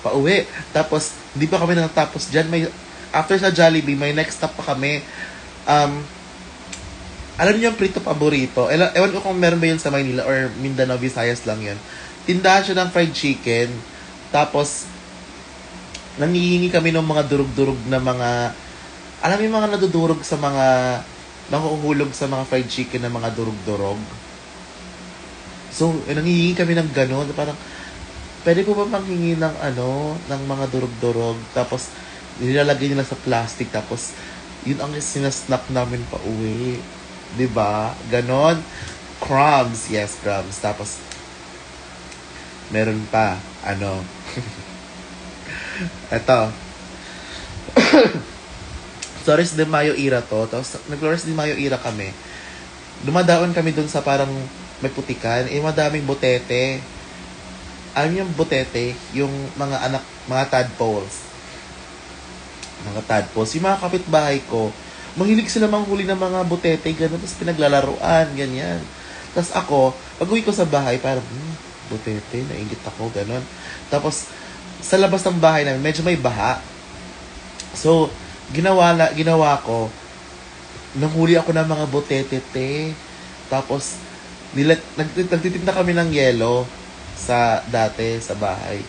pa uwi. Tapos, hindi pa kami natapos dyan. After sa Jollibee, may next stop pa kami. Alam niyo yung prito paborito? Ewan ko kung meron ba yun sa Maynila or Mindanao, Visayas lang yun. Tindahan siya ng fried chicken. Tapos, nangihingi kami ng mga durug-durug na mga, alam mo yung mga nadudurog sa mga, nakuhulog sa mga fried chicken na mga durug-durog. So, nangihingi kami ng gano'n. Parang, pwede po ba manghingi ng ng mga durug-durog? Tapos, nilalagay nila sa plastic. Tapos, yun ang sinasnap namin pa uwi. Diba? Ganon. Crumbs. Yes, crumbs. Tapos, meron pa, eto. Flores de Mayo era to. Tapos, nag-Flores de Mayo era kami. Dumadaon kami dun sa parang may putikan. Eh, madaming botete. Alam yung botete? Yung mga tadpoles. Mga tadpoles. Yung mga kapitbahay ko, mahilig sila manghuli ng mga botete, gano'n. Tapos pinaglalaruan, ganyan. Tapos ako, pag-uwi ko sa bahay, parang, botete, nainggit ako, gano'n. Tapos, sa labas ng bahay namin, medyo may baha. So, ginawa ko, nanghuli ako ng mga botete, te. Tapos, nagtitinda kami ng yelo sa bahay.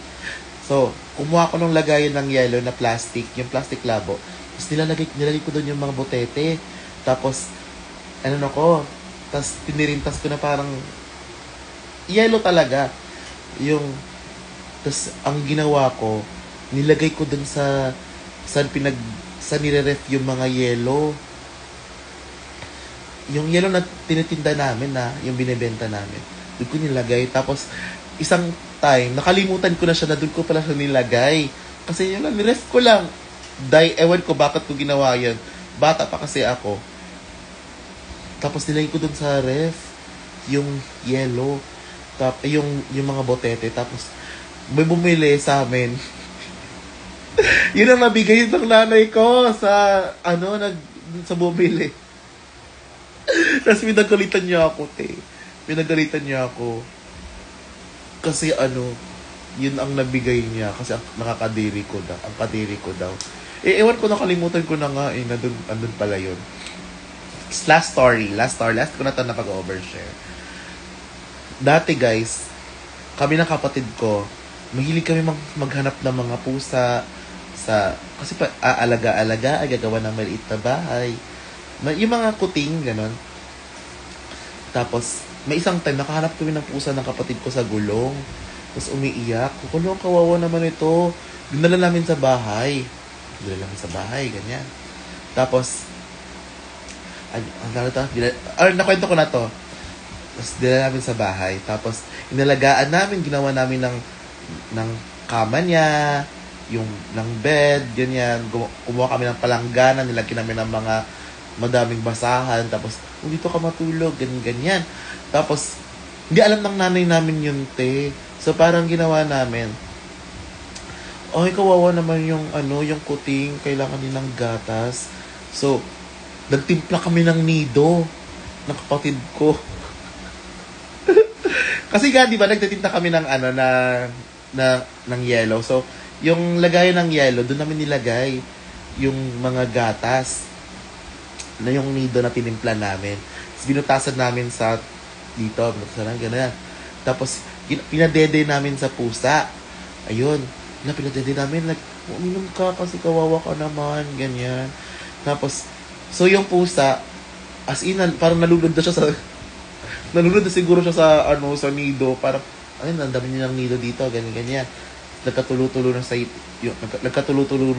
So, kumuha ko ng lagayan ng yelo na plastic, yung plastic labo. Tapos nilalagay ko doon yung mga botete. Tapos, tapos tinirintas ko na parang yelo talaga. Tapos, ang ginawa ko, nilagay ko doon sa nire-ref yung mga yelo. Yung yelo na tinitinda namin yung binebenta namin. Doon ko nilagay. Tapos, isang time, nakalimutan ko na siya na doon ko pala siya nilagay. Kasi yun lang, niref ko lang. Ewan ko bakit ko ginawa yun. Bata pa kasi ako. Tapos nilagay ko doon sa ref yung yellow. Yung mga botete. Tapos may bumili sa amin. Yun ang nabigay ng nanay ko sa sa bumili. Tapos pinagalitan niya ako, te. Pinagalitan niya ako. Kasi yun ang nabigay niya kasi ang nakakadiri ko daw. Ang kadiri ko daw. Ewan ko, nakalimutan ko na nga andun pala yun. Last story. Last ko na ito na pag-overshare. Dati guys, kami ng kapatid ko, mahilig kami maghanap ng mga pusa kasi aalaga-alaga, ay gagawa ng maliit na bahay. Yung mga kuting, gano'n. Tapos, may isang time, nakahanap kami ng pusa ng kapatid ko sa gulong. Tapos umiiyak. Kulong, kawawa naman ito. Dinala namin sa bahay. Ganyan. Tapos, nakwento ko na to. Tapos, dinala namin sa bahay. Tapos, inalagaan namin, ginawa namin ng kama niya, yung ng bed, ganyan. Kumuha kami ng palanggana, nilagyan namin ng mga madaming basahan. Tapos, dito ka matulog, ganyan. Tapos, hindi alam ng nanay namin yun, te. So, parang ginawa namin, ay, kawawa naman yung kuting, kailangan din ng gatas. So, nagtimpla kami ng nido ng kapatid ko. Kasi nga, di ba, nagtitinta kami ng ng yellow. So, yung lagayan ng yellow, doon namin nilagay yung mga gatas na yung nido na tinimpla namin. Tapos, binutasan namin dito, ganyan. Tapos, pinadede namin sa pusa. Ayun. Pinadede namin, uminom ka kasi kawawa ka naman, ganyan. Tapos, so yung pusa, as in, parang nalulod na siguro siya sa nido. Parang, ang dami niya ng nido dito, ganyan. Nagkatulo-tulo na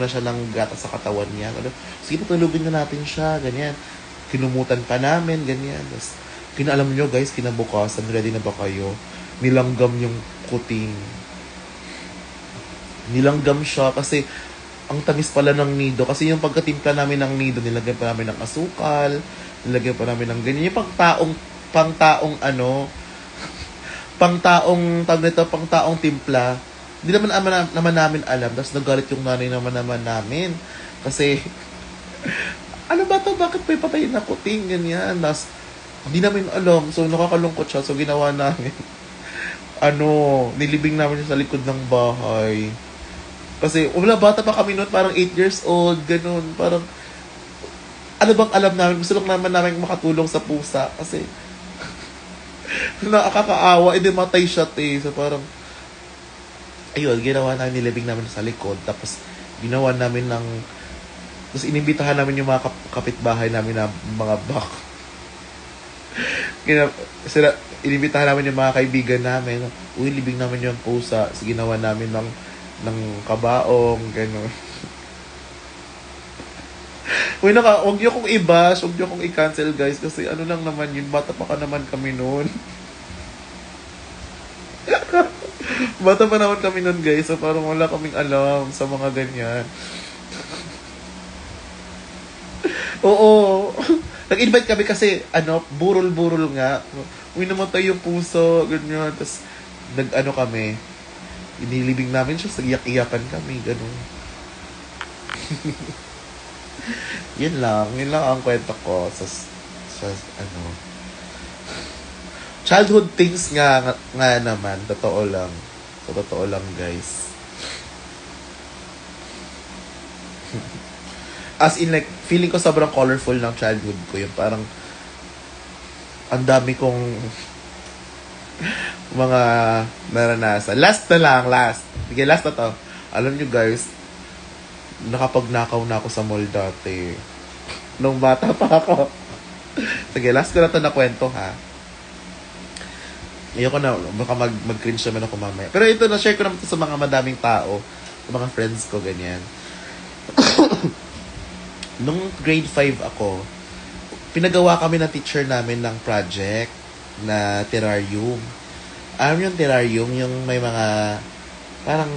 siya ng gatas sa katawan niya. Sige, patulugin na natin siya, ganyan. Kinumutan pa namin, ganyan. Tapos, alam nyo guys, kinabukasan, ready na ba kayo? Nilanggam yung kuting. Nilanggam siya kasi ang tamis pala ng nido. Kasi yung pagkatimpla namin ng nido, nilagyan pa namin ng asukal, nilagyan pa namin ng ganyan. Yung pangtaong timpla. Hindi naman namin alam. Tapos nagalit yung nanay naman namin. Kasi, ano ba to? Bakit may patay na kuting? Ganyan. Tapos, hindi namin alam. So, nakakalungkot siya. So, ginawa namin. Nilibing namin siya sa likod ng bahay. Kasi, bata pa kami noon, parang 8 years old, ganun. Parang, ano bang alam namin? Gusto lang naman namin makatulong sa pusa. Kasi, nakakaawa, edi matay siya, So, parang, ayun, ginawa namin, nilibing namin sa likod. Tapos, ginawa namin tapos inimbitahan namin yung mga kapitbahay namin na mga inimbitahan namin yung mga kaibigan namin. Uy, libing namin yung pusa. So, ginawa namin ng kabaong, gano'n. Uy, huwag niyo kong i-bash, huwag niyo kong i-cancel, guys. Kasi lang naman yun, bata pa naman kami noon. Bata pa naman kami noon, guys. So, parang wala kaming alam sa mga ganyan. Oo. Nag-invite kami kasi, burol-burol nga. Uy, namatay yung puso, ganyan. Tapos, kami, inilibing namin siya, iyak-iyakan kami, gano'n. Yun lang ang kwento ko sa childhood things nga naman, totoo lang. So, totoo lang, guys. As in, like, feeling ko sobrang colorful ng childhood ko. Yung parang, ang dami kong mga naranasan. Last. Sige, last na to. Alam nyo guys, nakapagnakaw na ako sa mall dati. Nung bata pa ako. Sige, last ko na to na kwento, ha. Ayoko na, baka mag-cringe naman ako mamaya. Pero ito, na-share ko naman ito sa mga madaming tao, sa mga friends ko, ganyan. Nung grade 5 ako, pinagawa kami ng teacher namin ng project na terrarium. Alam yung terrarium, yung may mga, parang,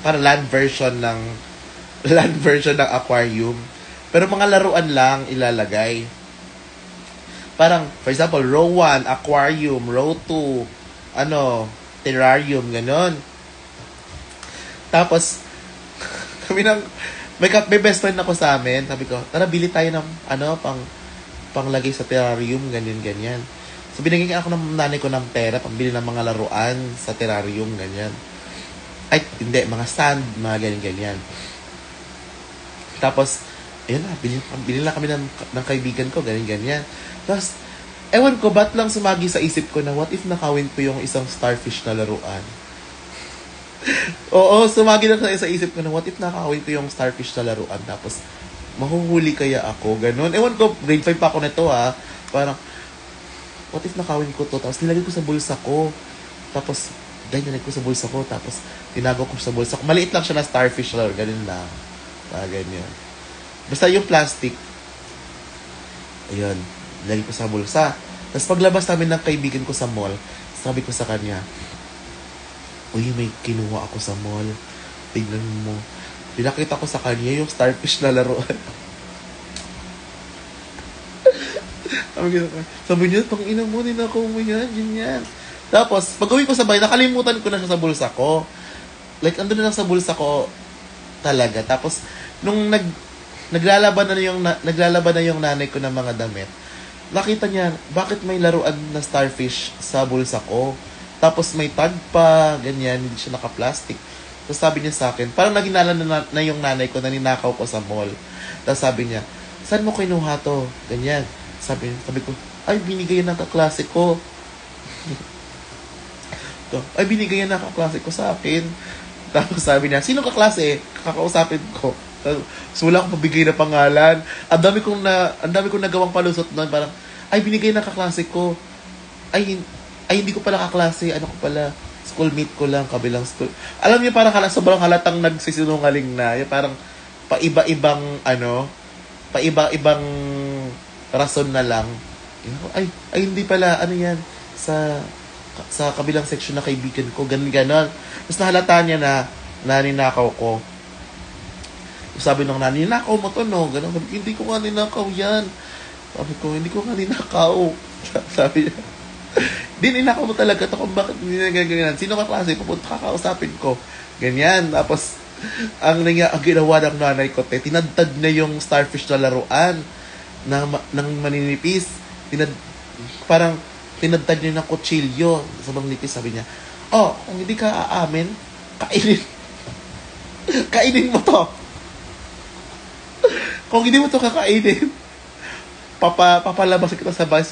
parang land version ng aquarium. Pero mga laruan lang ilalagay. Parang, for example, row 1, aquarium, row 2, terrarium, ganon. Tapos, kami may best friend ako sa amin. Sabi ko, tara, bili tayo ng, panglagay sa terrarium, ganyan. So, binigyan ako ng nanay ko ng pera, pambili ng mga laruan sa terrarium, ganyan. Ay, hindi, mga sand, mga ganyan-ganyan. Tapos, ayun na, bili lang kami ng kaibigan ko, ganyan-ganyan. Tapos, ewan ko, ba't lang sumagi sa isip ko na what if nakawin ko yung isang starfish na laruan? Oo, sumagi lang sa isip ko na what if nakawin ko yung starfish na laruan? Tapos, mahuhuli kaya ako, ganun. Ewan ko, grade 5 pa ako nito ha. Parang, what if nakawin ko to? Tapos, nilagay ko sa bulsa ko. Tapos, nilagay ko sa bulsa ko. Tapos, tinago ko sa bulsa ko. Maliit lang siya na starfish na ganun lang. Ganyan. Basta yung plastic, ayun, nilagay ko sa bulsa. Tapos, paglabas namin ng kaibigan ko sa mall, sabi ko sa kanya, uy, may kinuha ako sa mall. Tignan mo. Pinakita ko sa kanya yung starfish na laruan. Sabi niya, pang ina mo, ninakaw mo yan, ganyan. Tapos, pag uwi ko sa bahay, nakalimutan ko na siya sa bulsa ko. Like, andun na lang sa bulsa ko talaga. Tapos, nung naglalaban na yung nanay ko ng mga damit, nakita niya, bakit may laruan na starfish sa bulsa ko? Tapos may tag pa, ganyan, hindi siya naka-plastic. Tapos sabi niya sa akin, parang naginala na yung nanay ko na ninakaw ko sa mall. Tapos sabi niya, saan mo kinuha to? Ganyan. Sabi ko, ay, binigay ng kaklase ko. Ay, binigay ng kaklase ko sa akin. Tapos sabi niya, sino kaklase? Kakausapin ko. So wala akong pabigay na pangalan. Ang dami kong nagawang palusot noon. Parang, ay, binigay ng kaklase ko. Ay, hindi ko pala kaklase. Ano ko pala? Schoolmate ko lang, kabilang school. Alam niyo, parang sobrang halatang nagsisinungaling na. Yung parang paiba-ibang rason na lang. Ay, hindi pala, ano yan, sa kabilang section na kaibigan ko, ganon. Tapos nahalata niya na naninakaw ko. Sabi nung naninakaw mo to, no? Ganon. Sabi, hindi ko nga ninakaw yan. Sabi ko, hindi ko nga ninakaw. Sabi niya, di ninakaw mo talaga to kung bakit hindi na ganyan. Sino ka klase? Pupunta kakausapin ko. Ganyan. Tapos, ang ginawa ng nanay ko, tinadtad na yung starfish na laruan ng maninipis. Parang tinadtad niya ng kutsilyo sa mga nipis. Sabi niya, oh, kung hindi ka aamin, kainin mo to. Kung hindi mo to kakainin, papalabas kita sa bahay.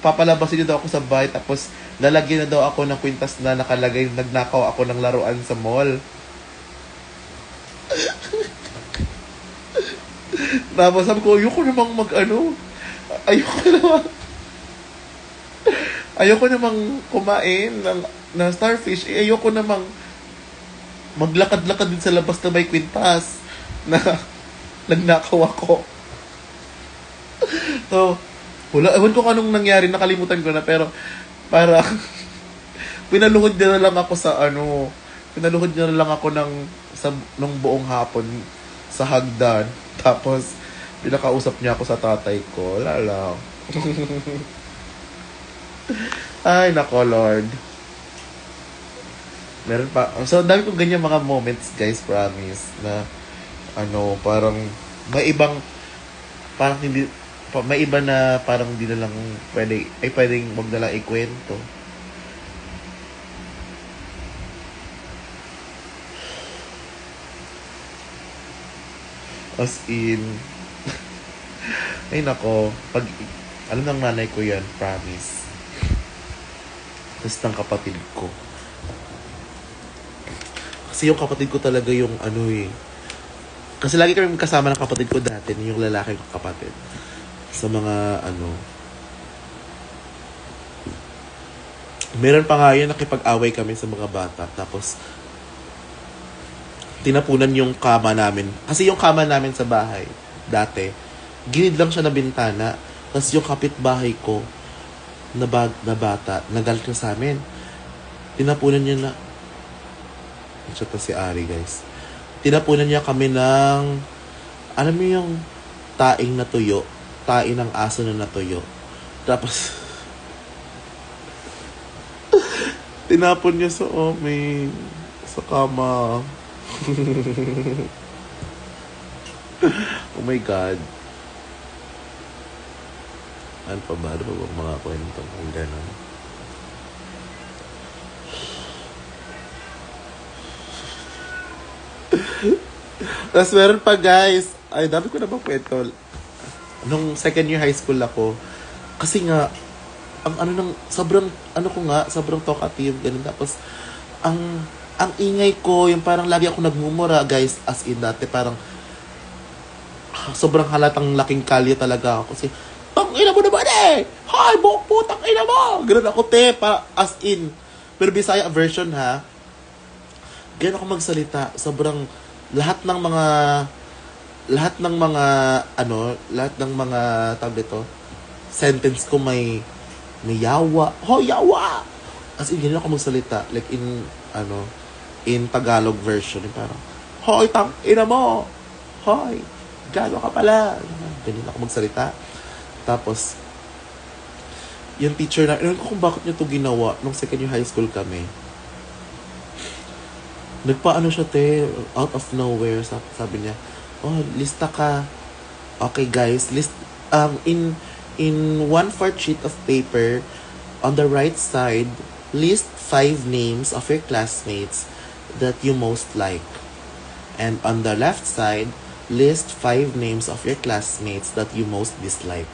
Papalabasin niyo daw ako sa bahay, tapos lalagyan na daw ako ng kwintas na nakalagay, nagnakaw ako ng laruan sa mall. Tapos sabi ko, ayoko namang kumain ng starfish. Ayoko namang maglakad-lakad din sa labas na may kwintas na nagnakaw ako. So, wala, ewan ko anong nangyari, nakalimutan ko na, pero parang pinaluhod niya na lang ako ng buong hapon sa hagdan. Tapos pinakausap niya ako sa tatay ko. Wala lang. Ay, nako Lord. Meron pa. So, dami kong ganyan mga moments, guys, promise, na parang may ibang, parang hindi, may iba na parang di na lang pwedeng wag na lang ikwento. As in, ay nako, pag alam ng nanay ko yan, promise. Tapos ng kapatid ko. Kasi yung kapatid ko talaga yung kasi lagi kami kasama ng kapatid ko dati, yung lalaki kong kapatid. Sa mga meron pa nga yun, nakipag-away kami sa mga bata. Tapos tinapunan yung kama namin. Kasi yung kama namin sa bahay dati, gilid lang siya na bintana. Tapos yung kapitbahay ko na bata, nagalit na sa amin. Tinapunan niya na, ito si Ari, guys. Tinapunan niya kami ng, alam mo yung taing na tuyo, taing ng aso na natuyo. Tapos tinapon niya sa sa kama. Oh my God. Ano pa ba? Ano pa bang mga kwento kung gano'n? Tapos meron pa guys. Ay, dami ko na bang kwento. Nung second year high school ako, kasi nga, ang ano nang, sobrang, ano ko nga, sobrang talkative, ganun. Tapos, ang, ang ingay ko, yung parang lagi ako nagmumura, guys, as in dati, parang, sobrang halatang laking kalye talaga ako. Kasi, tang ina mo naman eh! Hi, buhok po, tang ina mo! Ganun ako, te, as in. Pero Bisaya version, ha? Ganun ako magsalita. Sobrang, lahat ng mga, lahat ng mga, tawag dito, sentence ko may yawa. Ho, yawa! As in, ganun ako magsalita. Like in Tagalog version. Yung parang, hoy, tang ina mo! Hoy, gano ka pala? Ganun ako magsalita. Tapos, yung teacher na, alam ko kung bakit niya to ginawa nung second year high school kami. Nagpaano siya, te, out of nowhere, sabi niya, oh, lista ka. Okay, guys, in 1/4 sheet of paper, on the right side, list 5 names of your classmates that you most like. And on the left side, list 5 names of your classmates that you most dislike.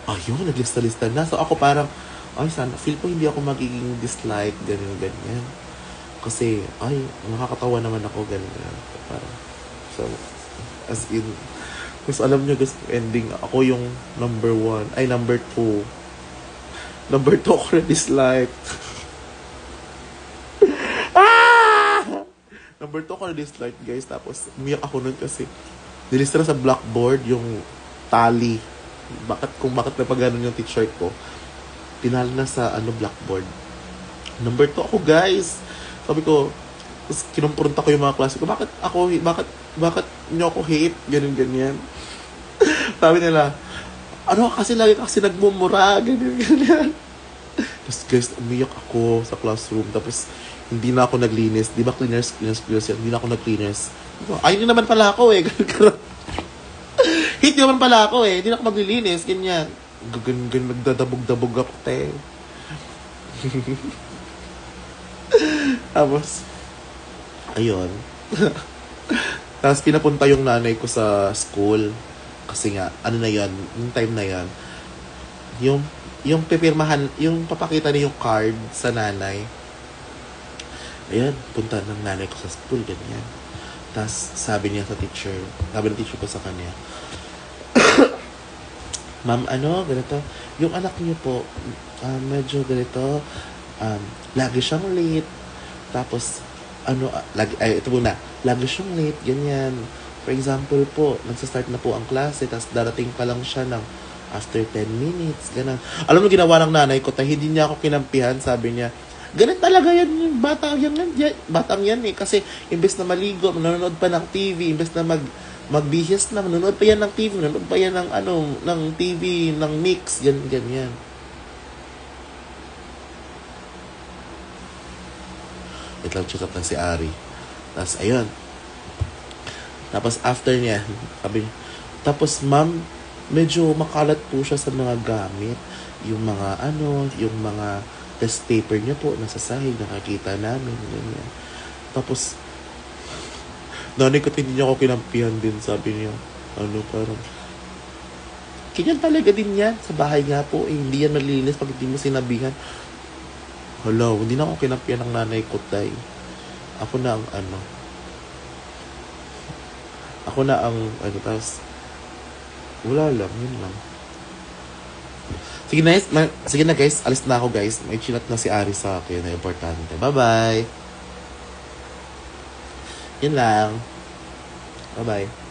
Ayun, naglista-lista na. So ako parang, ay, sana, feel ko hindi ako magiging dislike, ganyan. Kasi, ay, nakakatawa naman ako, ganyan. Parang, so, as in, kasi alam nyo, guys, ending, ako yung number 1, ay, number 2. Number 2 ako na dislike. Number 2 ako na dislike, guys. Tapos, umiyak ako nun kasi, nilista na sa blackboard yung tally. Kung bakit napaganon yung teacher ko. Tinali na sa blackboard. Number 2 ako, guys. Sabi ko, tapos kinumpronta ko yung mga klase ko, bakit nyo ako hate? Ganyan. Sabi nila, kasi lagi kasi nagmumura, ganyan. Tapos guys, umiyak ako sa classroom. Tapos, hindi na ako naglinis. Di ba cleaners yan? Hindi na ako nag-cleaners. Ayun naman pala ako eh. Hate naman pala ako eh. Hindi na ako maglilinis, ganyan. Ganyan, nagdadabog-dabog ako, te. Tapos, ayun. Tapos, pinapunta yung nanay ko sa school. Kasi nga, na yan, yung time na yan, yung pipirmahan, yung papakita niya yung card sa nanay. Ayun, punta ng nanay ko sa school, ganyan. Tapos, sabi ng teacher ko sa kanya, ma'am, ganito, yung anak niyo po, medyo ganito, lagi siyang late, tapos, ito muna, lagi siyang late, ganyan. For example po, nagsastart na po ang klase, tapos darating pa lang siya ng after 10 minutes, ganun. Alam mo, ginawa ng nanay ko, hindi niya ako kinampihan, sabi niya, ganun talaga yan, yung batang yan eh, kasi imbes na maligo, nanonood pa ng TV, imbes na magbihis na, nanonood pa yan ng TV, nanonood pa yan ng TV, ng mix, ganyan. Wait lang, check up lang si Ari. Tapos, ayun. Tapos, after niya, tapos, ma'am, medyo makalat po siya sa mga gamit. Yung mga test paper niya po, nasa sahig, nakakita namin, ganyan. Tapos, nanay ko, hindi niya ako kinampihan din, sabi niya. Parang, ganyan talaga din yan. Sa bahay nga po, hindi yan malilinis pag hindi mo sinabihan. Hello, hindi na ako kinampihan ng nanay ko, tay. Ako na ang tapos, wala lang, yun lang. Sige na guys, alis na ako guys. May chinat na si Ari sa akin na importante. Bye-bye! Yun lang. Bye-bye.